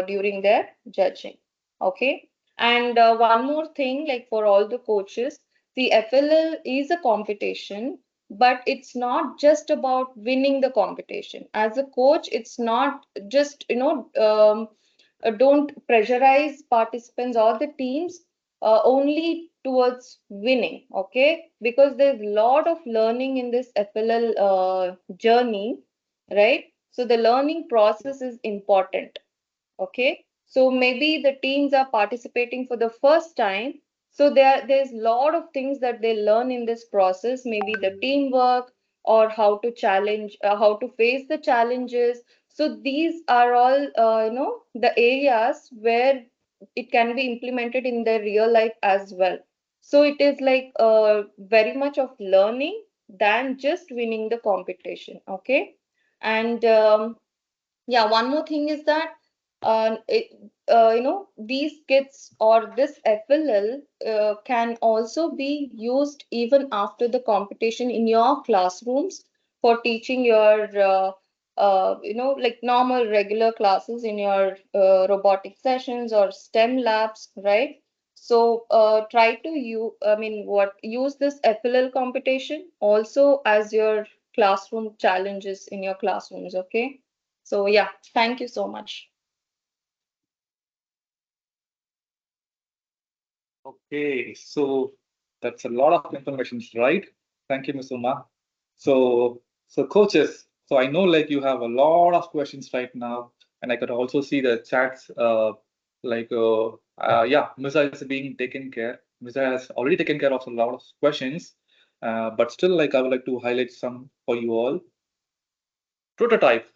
during their judging. Okay, and one more thing, like for all the coaches, the FLL is a competition, but it's not just about winning the competition. As a coach, it's not just, don't pressurize participants or the teams only towards winning. Okay, because there's a lot of learning in this FLL journey, right? So the learning process is important. Okay, so maybe the teams are participating for the first time, so there's a lot of things that they learn in this process, maybe the teamwork or how to challenge, how to face the challenges. So these are all, the areas where it can be implemented in their real life as well. So it is like very much of learning than just winning the competition. Okay, and yeah, one more thing is that these kits or this FLL can also be used even after the competition in your classrooms for teaching your like normal regular classes in your robotic sessions or STEM labs, right? So try to use this FLL competition also as your classroom challenges in your classrooms, okay? So yeah, thank you so much. Okay, so that's a lot of information, right? Thank you, Ms. Uma. So coaches, so I know like you have a lot of questions right now, and I could also see the chats. Yeah, Misa is being taken care. Misa has already taken care of a lot of questions, but still, like I would like to highlight some for you all. Prototype.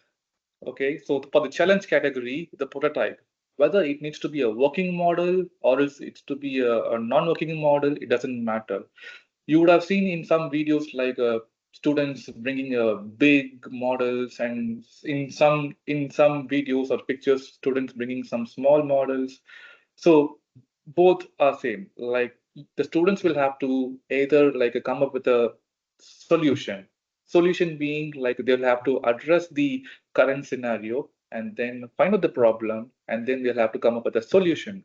Okay, so for the challenge category, the prototype, whether it needs to be a working model or else it's to be a non-working model, it doesn't matter. You would have seen in some videos like students bringing big models, and in some videos or pictures, students bringing some small models. So both are same. Like the students will have to either like come up with a solution. Solution being like they'll have to address the current scenario and then find out the problem, and then they'll have to come up with a solution.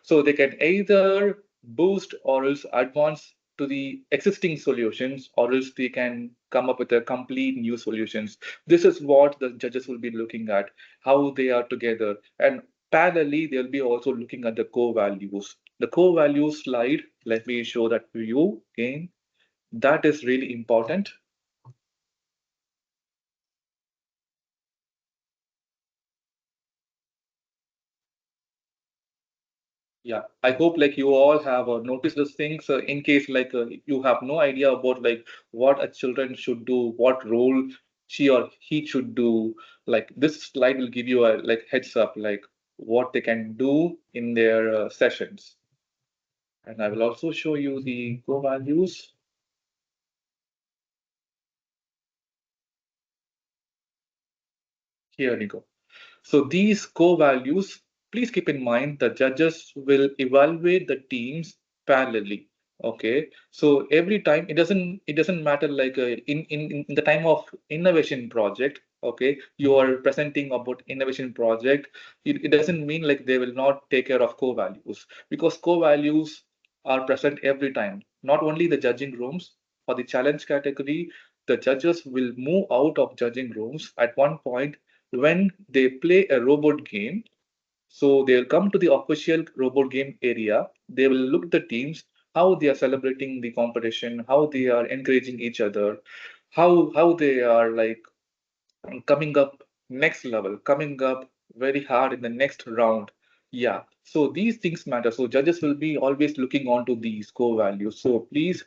So they can either boost or else advance to the existing solutions, or else they can come up with a complete new solutions. This is what the judges will be looking at, how they are together. And parallelly, they'll be also looking at the core values. The core values slide, let me show that to you again. That is really important. Yeah, I hope like you all have noticed these things. In case like you have no idea about like what a children should do, what role she or he should do, like this slide will give you a like heads up like what they can do in their sessions. And I will also show you the core values. Here you go. So these core values, please keep in mind the judges will evaluate the teams parallelly. Okay, so every time it doesn't matter like in the time of innovation project. Okay, you are presenting about innovation project. It doesn't mean like they will not take care of core values, because core values are present every time. Not only the judging rooms, for the challenge category, the judges will move out of judging rooms at one point when they play a robot game. So they'll come to the official robot game area. They will look at the teams, how they are celebrating the competition, how they are encouraging each other, how they are like coming up next level, coming up very hard in the next round. Yeah, so these things matter. So judges will be always looking onto these core values. So please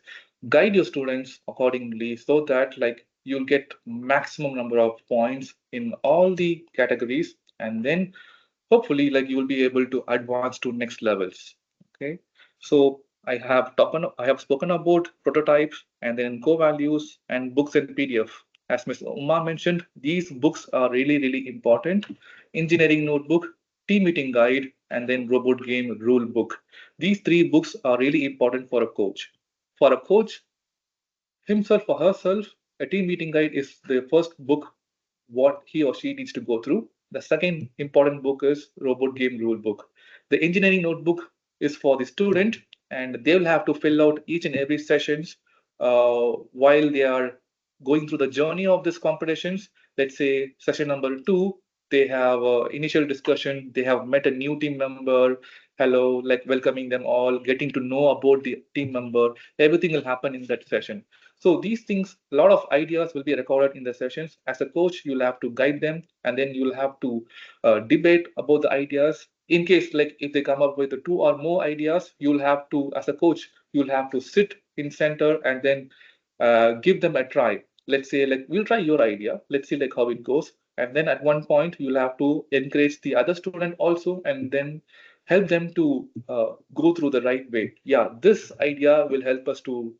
guide your students accordingly so that like you'll get maximum number of points in all the categories, and then hopefully like you will be able to advance to next levels. Okay, so I have spoken about prototypes and then core values and books and PDF. As Ms. Uma mentioned, these books are really important. Engineering notebook, team meeting guide, and then robot game rule book. These three books are really important for a coach. For a coach himself or herself, a team meeting guide is the first book what he or she needs to go through. The second important book is robot game rule book. The engineering notebook is for the student, and they will have to fill out each and every sessions while they are going through the journey of these competitions. Let's say session number two, they have initial discussion. They have met a new team member. Hello, like welcoming them all, getting to know about the team member. Everything will happen in that session. So these things, a lot of ideas will be recorded in the sessions. As a coach, you'll have to guide them, and then you'll have to debate about the ideas. In case, like if they come up with two or more ideas, you'll have to, as a coach, you'll have to sit in center and then give them a try. Let's say, like we'll try your idea. Let's see like how it goes. And then at one point, you'll have to encourage the other student also, and then help them to go through the right way. Yeah, this idea will help us to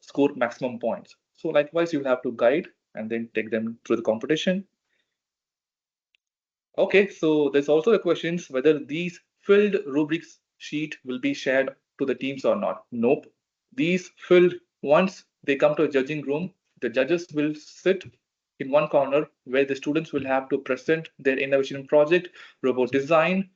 score maximum points. So likewise, you'll have to guide and then take them through the competition. Okay, so there's also a question whether these filled rubrics sheet will be shared to the teams or not. Nope. These filled, once they come to a judging room, the judges will sit in one corner where the students will have to present their innovation project, robot design,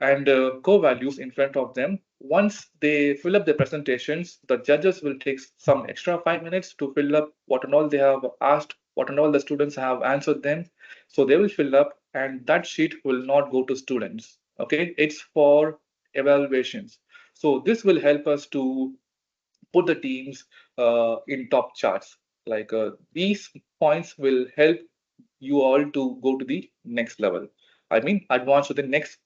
and core values in front of them. Once they fill up their presentations, the judges will take some extra 5 minutes to fill up what and all they have asked, what and all the students have answered them. So they will fill up, and that sheet will not go to students. Okay, it's for evaluations. So this will help us to put the teams in top charts. Like these points will help you all to go to the next level. I mean, advance to the next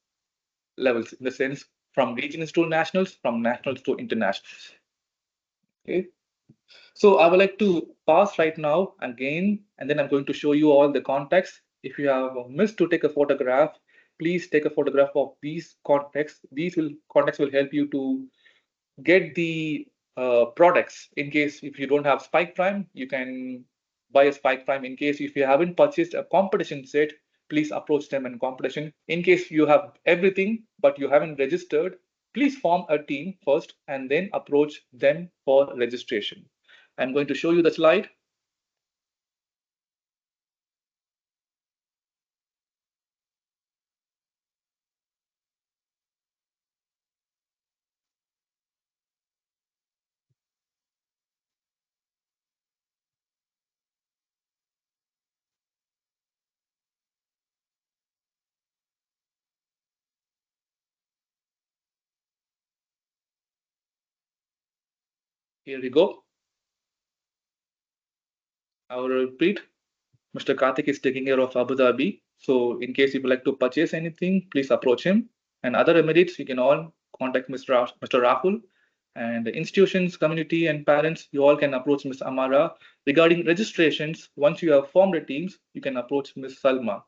levels in the sense from regions to nationals, from nationals to internationals. Okay. So I would like to pause right now again, and then I'm going to show you all the contacts. If you have missed to take a photograph, please take a photograph of these contacts. These will contacts will help you to get the products. In case if you don't have Spike Prime, you can buy a Spike Prime. In case if you haven't purchased a competition set, please approach them in competition. In case you have everything but you haven't registered, please form a team first and then approach them for registration. I'm going to show you the slide. Here we go. I will repeat. Mr. Karthik is taking care of Abu Dhabi. So in case you would like to purchase anything, please approach him. And other Emirates, you can all contact Mr. Rahul. And the institutions, community, and parents, you all can approach Ms. Amara. Regarding registrations, once you have formed the teams, you can approach Ms. Salma.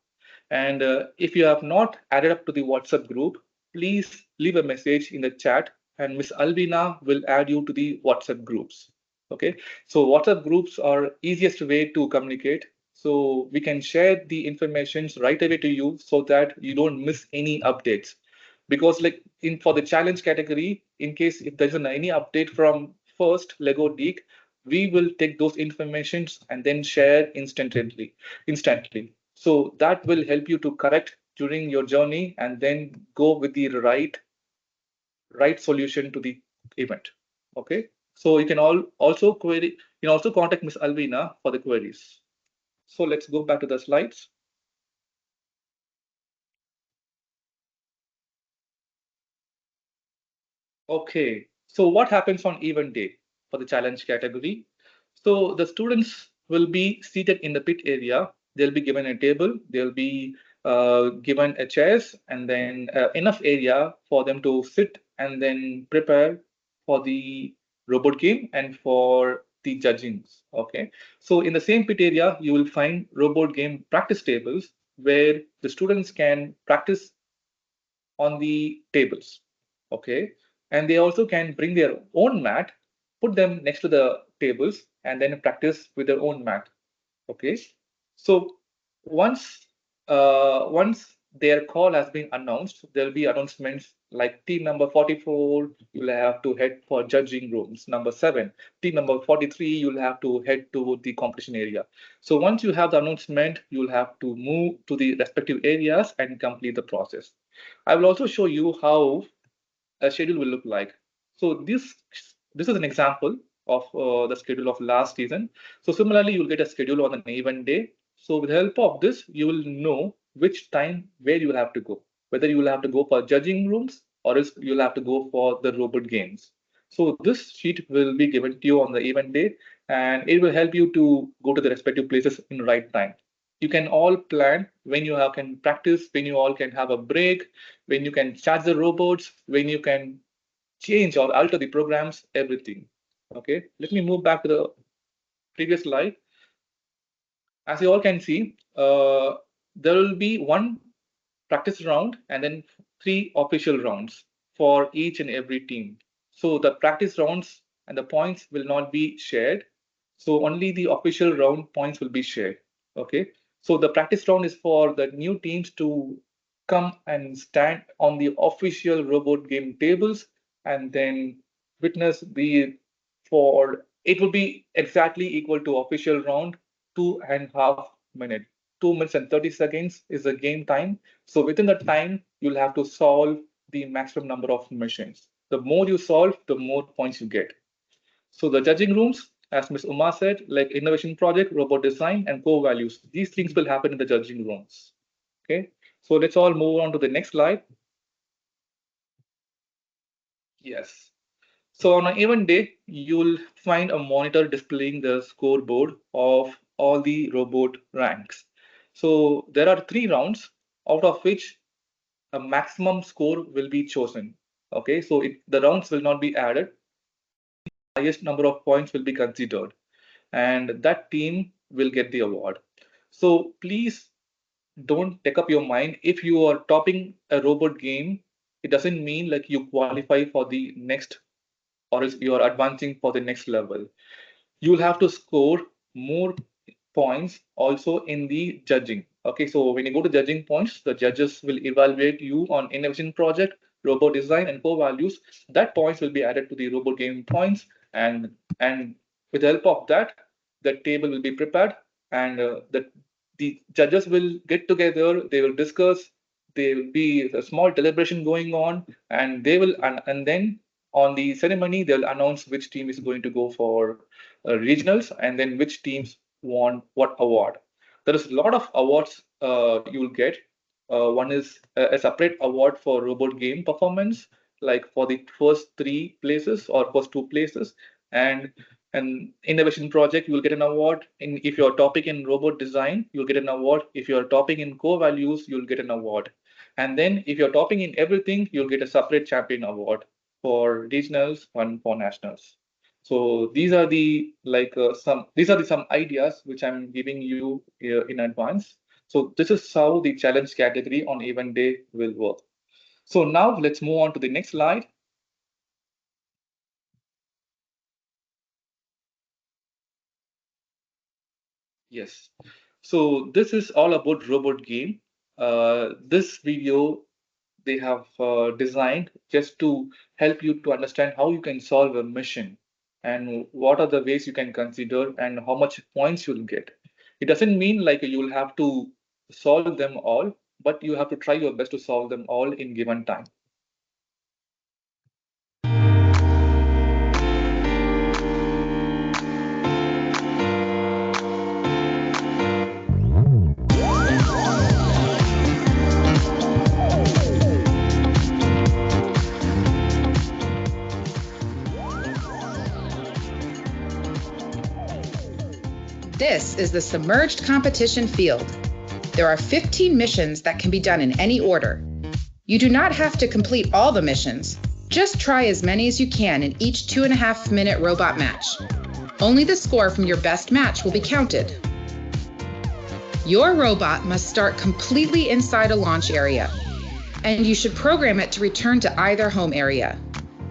And if you have not added up to the WhatsApp group, please leave a message in the chat, and Miss Alvina will add you to the WhatsApp groups. Okay, so WhatsApp groups are easiest way to communicate. So we can share the informations right away to you so that you don't miss any updates. Because like in for the challenge category, in case if there's any update from first Lego Geek, we will take those informations and then share instantly. So that will help you to correct during your journey and then go with the right solution to the event. Okay. So you can also query, you can also contact Miss Alvina for the queries. So let's go back to the slides. Okay, so what happens on event day for the challenge category? So the students will be seated in the pit area. They'll be given a table. They'll be given a chairs and then enough area for them to sit and then prepare for the robot game and for the judgings. Okay, so in the same pit area, you will find robot game practice tables where the students can practice on the tables. Okay. And they also can bring their own mat, put them next to the tables, and then practice with their own mat. Okay. So once their call has been announced, there'll be announcements like team number 44, you'll have to head for judging rooms. Number 7, team number 43, you'll have to head to the competition area. So once you have the announcement, you'll have to move to the respective areas and complete the process. I will also show you how a schedule will look like. So this is an example of the schedule of last season. So similarly, you'll get a schedule on an event day. So with the help of this, you will know which time where you will have to go, whether you will have to go for judging rooms or else you'll have to go for the robot games. So this sheet will be given to you on the event day, and it will help you to go to the respective places in the right time. You can all plan when you have, can practice, when you all can have a break, when you can charge the robots, when you can change or alter the programs, everything. Okay, let me move back to the previous slide. As you all can see, there will be one practice round and then 3 official rounds for each and every team. So the practice rounds and the points will not be shared. So only the official round points will be shared. Okay. So the practice round is for the new teams to come and stand on the official robot game tables and then witness the for it will be exactly equal to official round 2.5 minutes. 2 minutes and 30 seconds is the game time. So within that time, you'll have to solve the maximum number of missions. The more you solve, the more points you get. So the judging rooms, as Ms. Uma said, like innovation project, robot design, and core values, these things will happen in the judging rooms. Okay. So let's all move on to the next slide. Yes. So on an event day, you'll find a monitor displaying the scoreboard of all the robot ranks. So there are 3 rounds, out of which a maximum score will be chosen. Okay, so the rounds will not be added. Highest number of points will be considered, and that team will get the award. So please don't take up your mind if you are topping a robot game. It doesn't mean like you qualify for the next or else you are advancing for the next level. You'll have to score more points also in the judging. Okay, so when you go to judging points, the judges will evaluate you on innovation project, robot design, and core values. That points will be added to the robot game points, and with the help of that, the table will be prepared, and the judges will get together. They will discuss. There will be a small deliberation going on, and they will and then on the ceremony they'll announce which team is going to go for regionals and then which teams won what award. There is a lot of awards you will get. One is a separate award for robot game performance, like for the first 3 places or first 2 places, and an innovation project you will get an award. In if you're topping in robot design, you'll get an award. If you're topping in core values, you'll get an award. And then if you're topping in everything, you'll get a separate champion award for regionals and for nationals. So these are the some ideas which I'm giving you in advance. So this is how the challenge category on event day will work. So now let's move on to the next slide. Yes. So this is all about robot game. This video they have designed just to help you to understand how you can solve a mission and what are the ways you can consider and how much points you'll get. It doesn't mean like you'll have to solve them all, but you have to try your best to solve them all in given time. This is the Submerged competition field. There are 15 missions that can be done in any order. You do not have to complete all the missions. Just try as many as you can in each 2.5-minute robot match. Only the score from your best match will be counted. Your robot must start completely inside a launch area, and you should program it to return to either home area.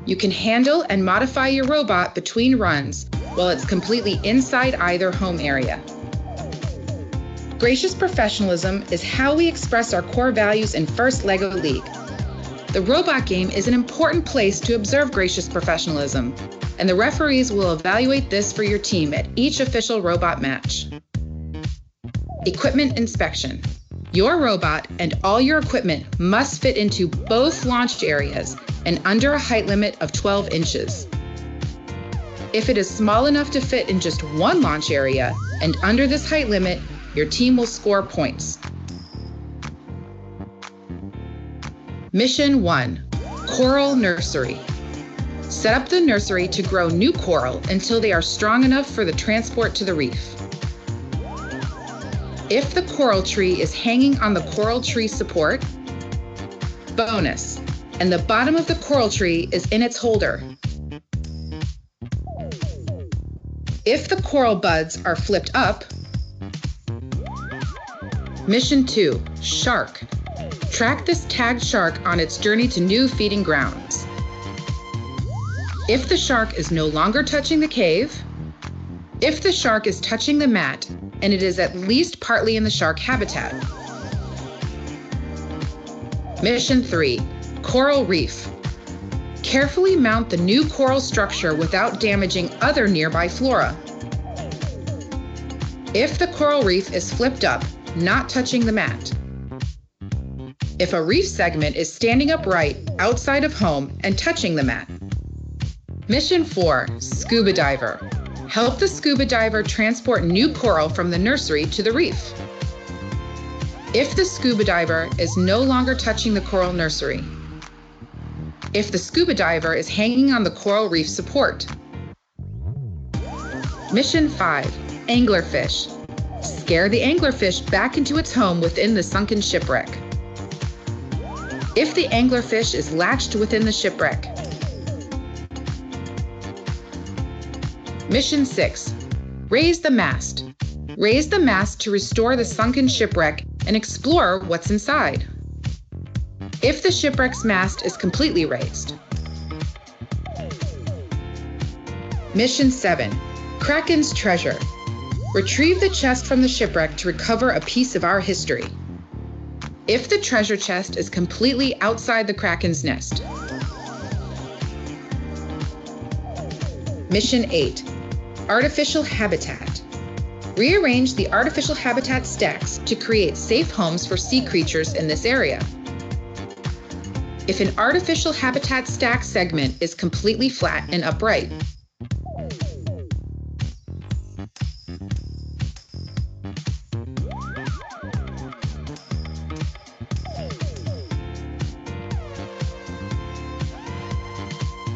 You can handle and modify your robot between runs while it's completely inside either home area. Gracious professionalism is how we express our core values in First LEGO League. The robot game is an important place to observe gracious professionalism, and the referees will evaluate this for your team at each official robot match. Equipment inspection. Your robot and all your equipment must fit into both launch areas and under a height limit of 12 inches. If it is small enough to fit in just one launch area and under this height limit, your team will score points. Mission 1, Coral Nursery. Set up the nursery to grow new coral until they are strong enough for the transport to the reef. If the coral tree is hanging on the coral tree support, bonus, and the bottom of the coral tree is in its holder. If the coral buds are flipped up, Mission 2, Shark. Track this tagged shark on its journey to new feeding grounds. If the shark is no longer touching the cave, if the shark is touching the mat and it is at least partly in the shark habitat. Mission 3, Coral Reef. Carefully mount the new coral structure without damaging other nearby flora. If the coral reef is flipped up, not touching the mat. If a reef segment is standing upright outside of home and touching the mat. Mission 4, Scuba Diver. Help the scuba diver transport new coral from the nursery to the reef. If the scuba diver is no longer touching the coral nursery. If the scuba diver is hanging on the coral reef support. Mission 5, Anglerfish. Scare the anglerfish back into its home within the sunken shipwreck. If the anglerfish is latched within the shipwreck. Mission 6, Raise the mast. Raise the mast to restore the sunken shipwreck and explore what's inside. If the shipwreck's mast is completely raised. Mission 7, Kraken's Treasure. Retrieve the chest from the shipwreck to recover a piece of our history. If the treasure chest is completely outside the Kraken's nest. Mission 8, Artificial Habitat. Rearrange the artificial habitat stacks to create safe homes for sea creatures in this area. If an artificial habitat stack segment is completely flat and upright.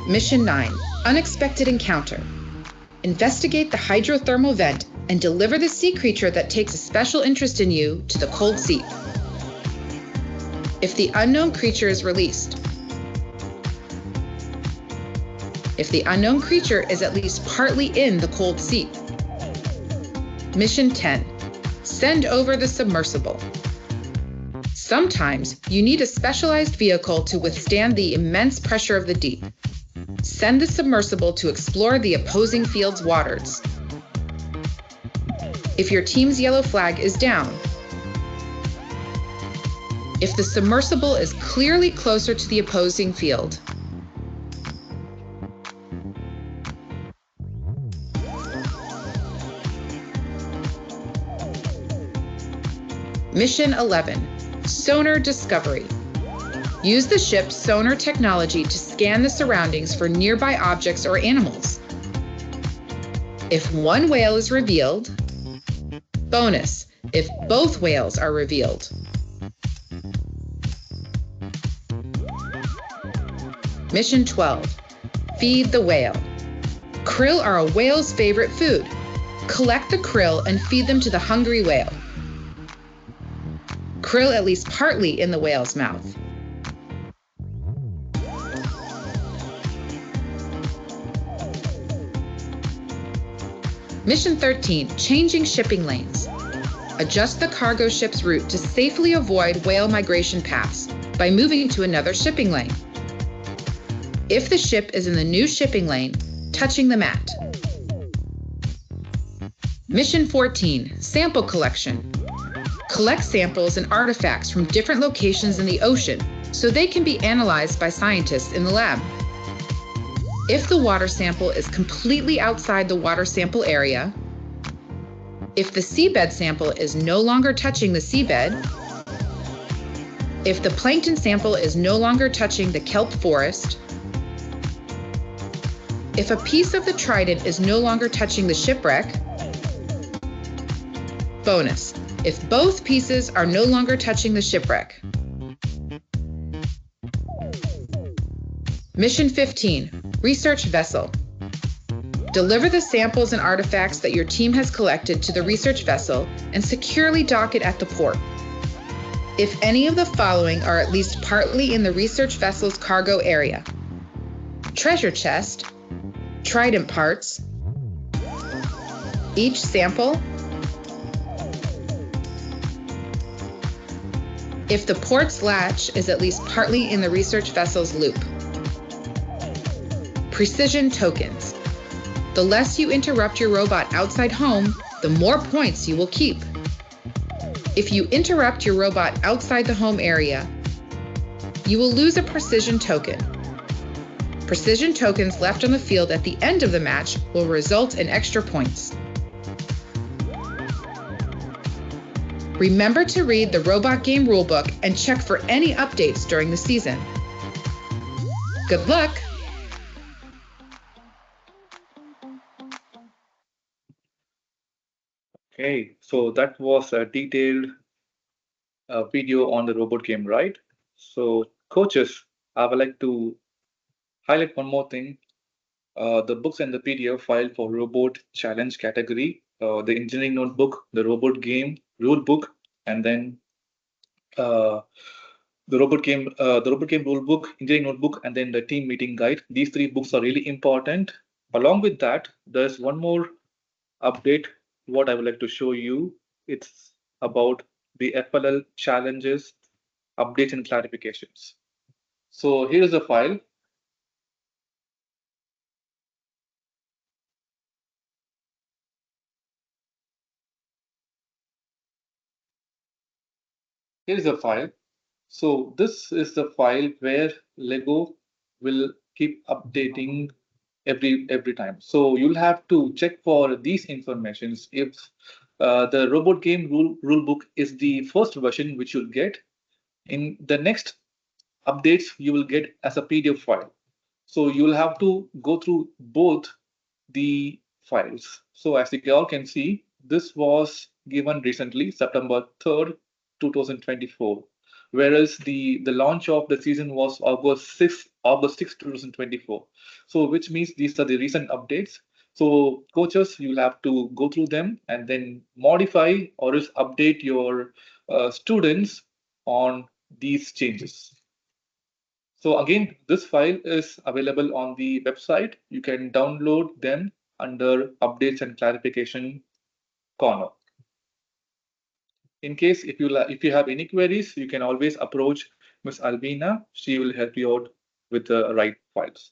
Mission 9, Unexpected Encounter. Investigate the hydrothermal vent and deliver the sea creature that takes a special interest in you to the cold seep. If the unknown creature is released. If the unknown creature is at least partly in the cold seep. Mission 10, Send over the submersible. Sometimes you need a specialized vehicle to withstand the immense pressure of the deep. Send the submersible to explore the opposing field's waters. If your team's yellow flag is down. If the submersible is clearly closer to the opposing field. Mission 11, Sonar Discovery. Use the ship's sonar technology to scan the surroundings for nearby objects or animals. If one whale is revealed, bonus, if both whales are revealed. Mission 12, Feed the whale. Krill are a whale's favorite food. Collect the krill and feed them to the hungry whale. Krill at least partly in the whale's mouth. Mission 13, Changing shipping lanes. Adjust the cargo ship's route to safely avoid whale migration paths by moving to another shipping lane. If the ship is in the new shipping lane, touching the mat. Mission 14, Sample Collection. Collect samples and artifacts from different locations in the ocean so they can be analyzed by scientists in the lab. If the water sample is completely outside the water sample area, if the seabed sample is no longer touching the seabed, if the plankton sample is no longer touching the kelp forest, if a piece of the trident is no longer touching the shipwreck, bonus, if both pieces are no longer touching the shipwreck. Mission 15, Research Vessel. Deliver the samples and artifacts that your team has collected to the research vessel and securely dock it at the port. If any of the following are at least partly in the research vessel's cargo area: treasure chest, trident parts, each sample, if the port's latch is at least partly in the research vessel's loop. Precision tokens. The less you interrupt your robot outside home, the more points you will keep. If you interrupt your robot outside the home area, you will lose a precision token. Precision tokens left on the field at the end of the match will result in extra points. Remember to read the robot game rulebook and check for any updates during the season. Good luck! Okay, so that was a detailed video on the robot game, right? So, coaches, I would like to highlight one more thing. The books and the PDF file for robot challenge category, the engineering notebook, the robot game rule book, and then uh, the robot game rule book, engineering notebook, and then the team meeting guide. These three books are really important. Along with that, there's one more update. What I would like to show you, it's about the FLL challenges, updates, and clarifications. So here is a file. Here is a file. So this is the file where Lego will keep updating every time. So you'll have to check for these informations. If the robot game rule book is the first version which you'll get, in the next updates you will get as a PDF file. So you'll have to go through both the files. So as you all can see, this was given recently, September 3rd, 2024, whereas the launch of the season was August 6th, 2024. So which means these are the recent updates. So coaches, you'll have to go through them and then modify or else update your students on these changes. So again, this file is available on the website. You can download them under updates and clarification corner. In case if you have any queries, you can always approach Ms. Albina. She will help you out with the right files.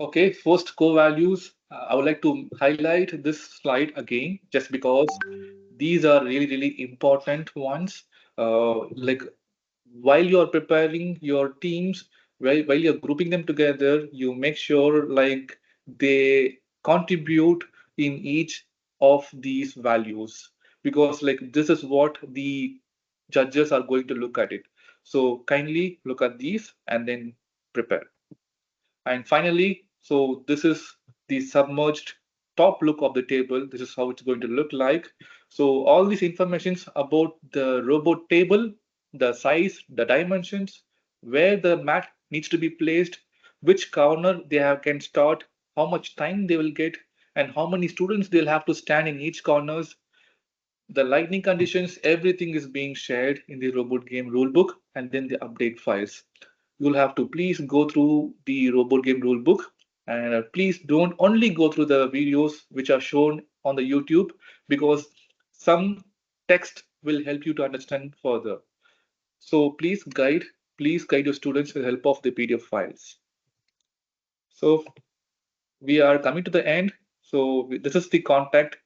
Okay, first core values. I would like to highlight this slide again, just because these are really important ones. Like while you're preparing your teams, while you're grouping them together, you make sure like they contribute in each of these values, because like this is what the judges are going to look at it. So kindly look at these and then prepare. And finally, so this is the submerged top look of the table. This is how it's going to look like. So all these informations about the robot table, the size, the dimensions, where the mat needs to be placed, which corner they have can start, how much time they will get, and how many students they'll have to stand in each corners. The lightning conditions, everything is being shared in the robot game rulebook and then the update files. You'll have to please go through the robot game rulebook, and please don't only go through the videos which are shown on the YouTube, because some text will help you to understand further. So please guide your students with the help of the PDF files. So we are coming to the end. So this is the contact.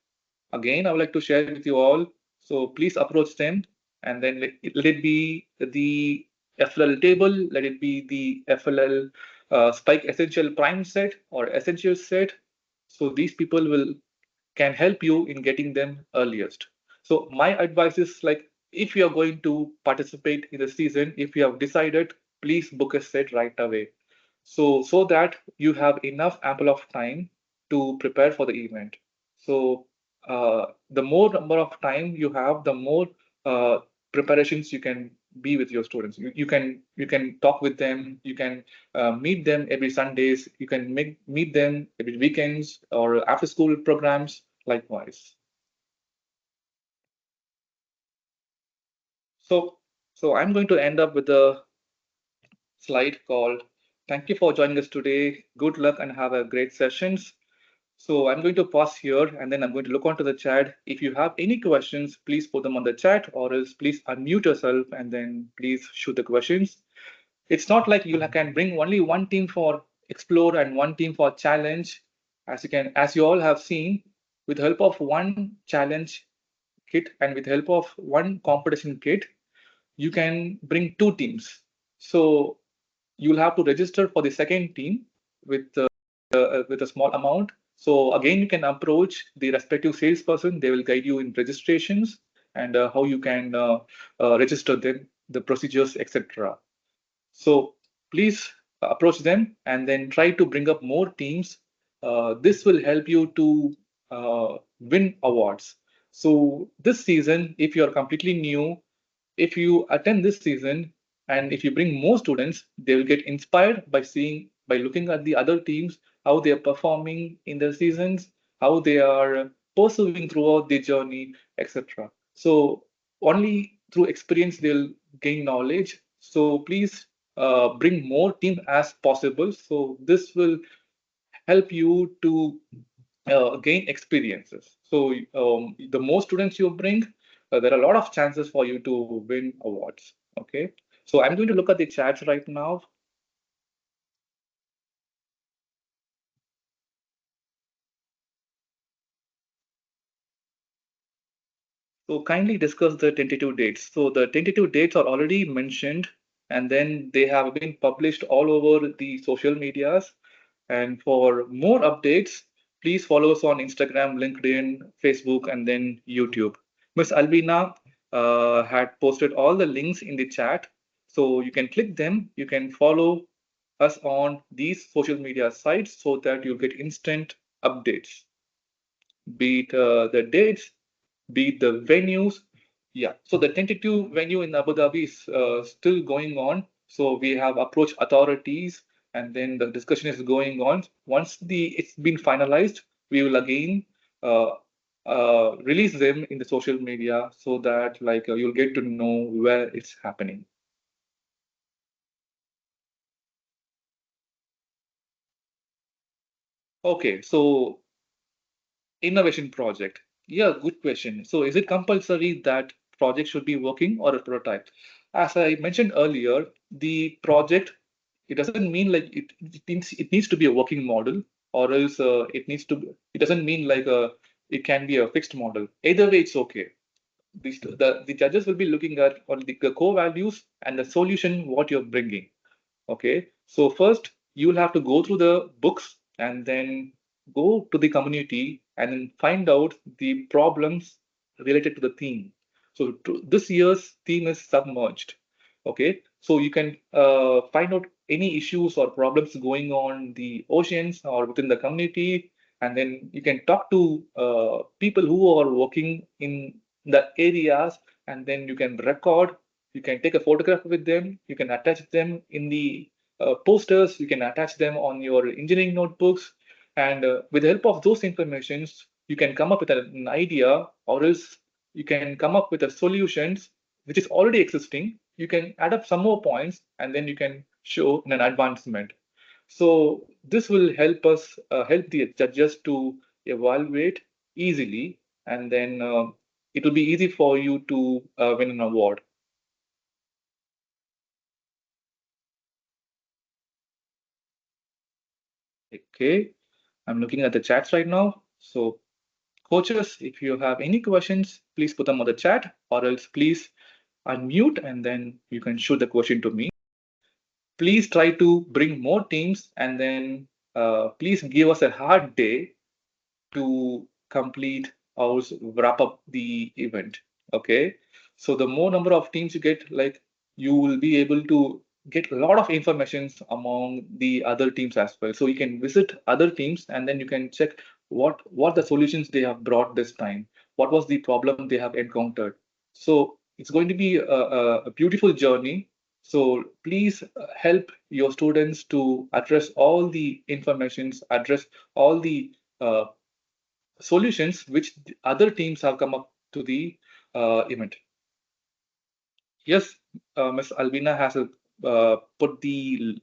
Again, I would like to share with you all. So please approach them, and then let it be the FLL table, let it be the FLL Spike Essential Prime set or Essential set. So these people will can help you in getting them earliest. So my advice is like, if you are going to participate in the season, if you have decided, please book a set right away. So that you have enough ample of time to prepare for the event. So the more number of time you have, the more uh, preparations you can be with your students. You can talk with them. You can meet them every Sundays. You can meet them every weekends or after school programs likewise. So so I'm going to end up with a slide called "Thank you for joining us today. Good luck and have a great sessions." So I'm going to pause here and then I'm going to look onto the chat. If you have any questions, please put them on the chat or else please unmute yourself and then please shoot the questions. It's not like you can bring only one team for explore and one team for challenge. As you all have seen, with the help of one challenge kit and with the help of one competition kit, you can bring two teams. So you'll have to register for the second team with with a small amount. So again, you can approach the respective salesperson. They will guide you in registrations and how you can register them, the procedures, etc. So please approach them and then try to bring up more teams. This will help you to win awards. So this season, if you are completely new, if you attend this season and if you bring more students, they will get inspired by seeing, by looking at the other teams, how they are performing in their seasons, how they are pursuing throughout the journey, etc. So only through experience they'll gain knowledge. So please bring more team as possible. So this will help you to gain experiences. So the more students you bring, there are a lot of chances for you to win awards. Okay. So I'm going to look at the chats right now. So kindly discuss the tentative dates. So the tentative dates are already mentioned and then they have been published all over the social medias. And for more updates, please follow us on Instagram, LinkedIn, Facebook, and then YouTube. Miss Albina had posted all the links in the chat. So you can click them. You can follow us on these social media sites so that you'll get instant updates, be it the dates, be it the venues. Yeah, so the tentative venue in Abu Dhabi is still going on. So we have approached authorities and then the discussion is going on. Once it's been finalized, we will again uh, release them in the social media so that you'll get to know where it's happening. Okay, so innovation project. Yeah, good question. So is it compulsory that project should be working or a prototype? As I mentioned earlier, the project, it doesn't mean like it needs to be a working model or else it doesn't mean it can be a fixed model. Either way, it's okay. The judges will be looking at on the core values and the solution what you're bringing. Okay, so first you'll have to go through the books and then go to the community and then find out the problems related to the theme. So this year's theme is submerged. Okay, so you can find out any issues or problems going on the oceans or within the community, and then you can talk to people who are working in the areas, and then you can record, you can take a photograph with them, you can attach them in the posters, you can attach them on your engineering notebooks, and with the help of those informations, you can come up with an idea, or else you can come up with a solutions which is already existing. You can add up some more points, and then you can show an advancement. So this will help us help the judges to evaluate easily, and then it will be easy for you to win an award. Okay, I'm looking at the chats right now. So, coaches, if you have any questions, please put them on the chat, or else please unmute and then you can shoot the question to me. Please try to bring more teams and then please give us a hard day to complete or wrap up the event. Okay. So the more number of teams you get, you will be able to get a lot of informations among the other teams as well. So you can visit other teams and then you can check what the solutions they have brought this time. What was the problem they have encountered? So it's going to be a beautiful journey. So please help your students to address all the informations, address all the uh, solutions which the other teams have come up to the event. Yes, Ms. Albina has put the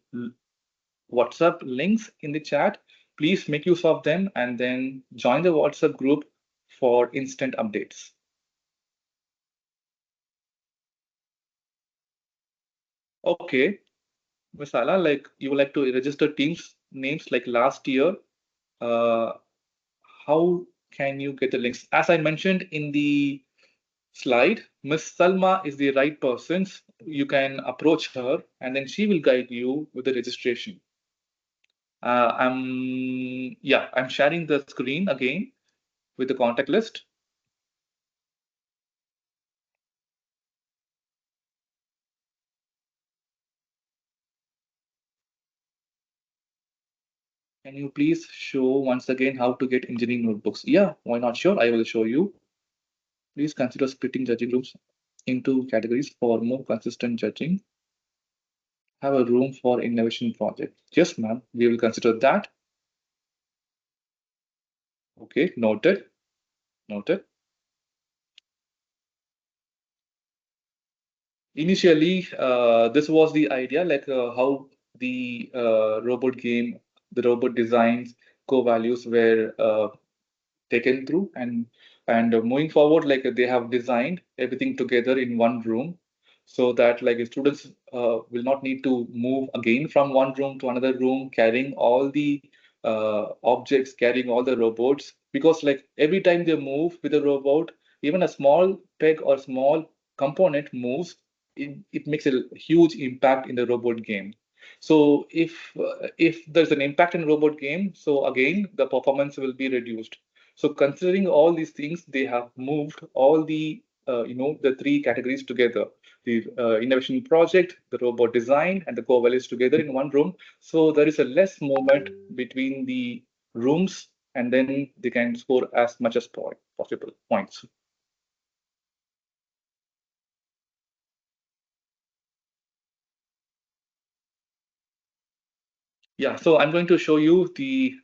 WhatsApp links in the chat. Please make use of them and then join the WhatsApp group for instant updates. Okay, Ms. Ala, like you would like to register teams names like last year. Uh, how can you get the links? As I mentioned in the slide, Miss Salma is the right person. You can approach her and then she will guide you with the registration. I'm sharing the screen again with the contact list. Can you please show once again how to get engineering notebooks? Yeah, why not? Sure, I will show you. Please consider splitting judging rooms into categories for more consistent judging. Have a room for innovation project. Yes, ma'am, we will consider that. Okay, noted, noted. Initially, this was the idea, like how the robot game, the robot designs, core values were taken through, and moving forward, like they have designed everything together in one room, so that like students will not need to move again from one room to another room, carrying all the objects, carrying all the robots, because like every time they move with a robot, even a small peg or small component moves, it makes a huge impact in the robot game. So if there's an impact in robot game, so again the performance will be reduced. So considering all these things, they have moved all the the three categories together: the innovation project, the robot design, and the core values together in one room. So there is a less movement between the rooms, and then they can score as much as possible points. Yeah, so I'm going to show you the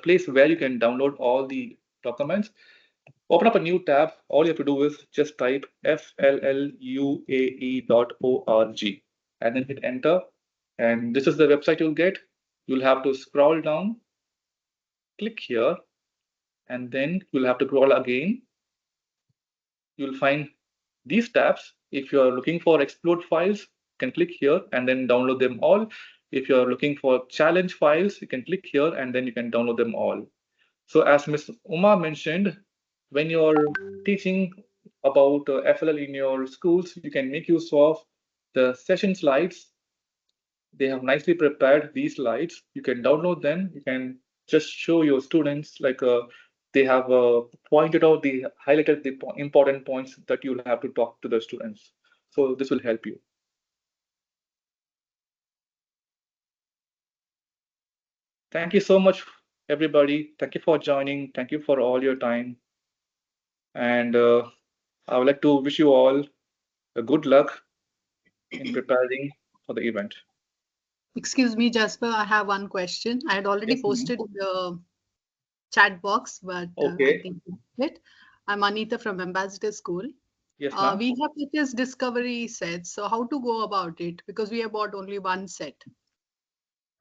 place where you can download all the documents. Open up a new tab. All you have to do is just type flluae.org and then hit enter. And this is the website you'll get. You'll have to scroll down, click here, and then you'll have to scroll again. You'll find these tabs. If you're looking for explode files, you can click here and then download them all. If you're looking for challenge files, you can click here and then you can download them all. So as Ms. Uma mentioned, when you're teaching about FLL in your schools, you can make use of the session slides. They have nicely prepared these slides. You can download them. You can just show your students like they have pointed out the highlighted the important points that you'll have to talk to the students. So this will help you. Thank you so much, everybody. Thank you for joining. Thank you for all your time. And I would like to wish you all a good luck in preparing for the event. Excuse me, Jasper, I have one question. I had already Yes, ma'am. posted in the chat box, but I Okay. think it. I'm Anita from Ambassador School. Yes, ma'am. We have purchased discovery sets. So how to go about it? Because we have bought only one set.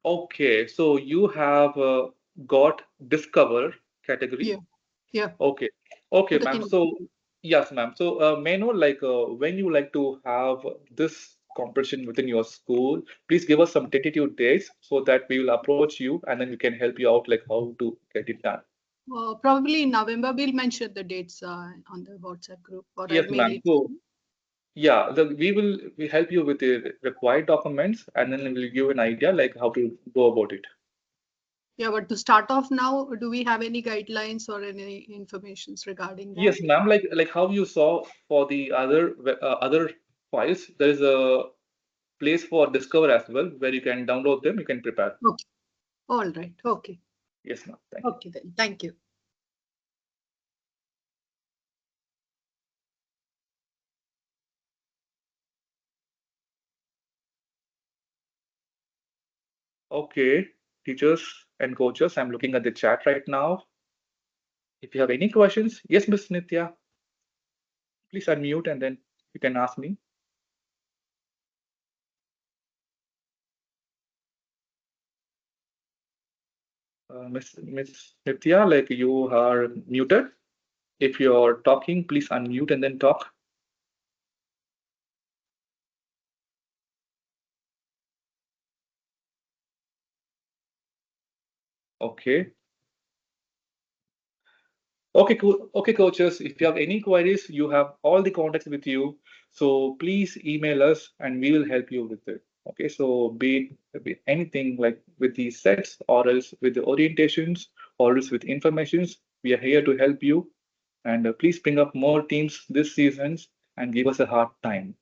Okay. So you have got Discover Yeah, category. yeah. Okay. Okay, The ma'am. in So yes, ma'am. So may I know like when you like to have this competition within your school, please give us some tentative dates so that we will approach you and then we can help you out like how to get it done. probably in November we'll mention the dates on the WhatsApp group, or I'll Yes, mail ma'am. it. So yeah, we help you with the required documents and then we'll give you an idea like how to go about it. Yeah, but to start off now, do we have any guidelines or any informations regarding that? Yes, ma'am. Like how you saw for the other files, there is a place for Discover as well where you can download them. You can prepare. Okay. All right. Okay. Yes, ma'am. Thank you. Okay then. Thank you. Okay, teachers and coaches, I'm looking at the chat right now. If you have any questions, yes, Miss Nitya, please unmute and then you can ask me. Miss Nitya, like you are muted. If you're talking, please unmute and then talk. Okay. Okay, cool. Okay, coaches, if you have any queries, you have all the contacts with you. So please email us and we will help you with it. Okay, so be it anything like with the sets or else with the orientations or else with informations, we are here to help you. And please bring up more teams this seasons and give us a hard time.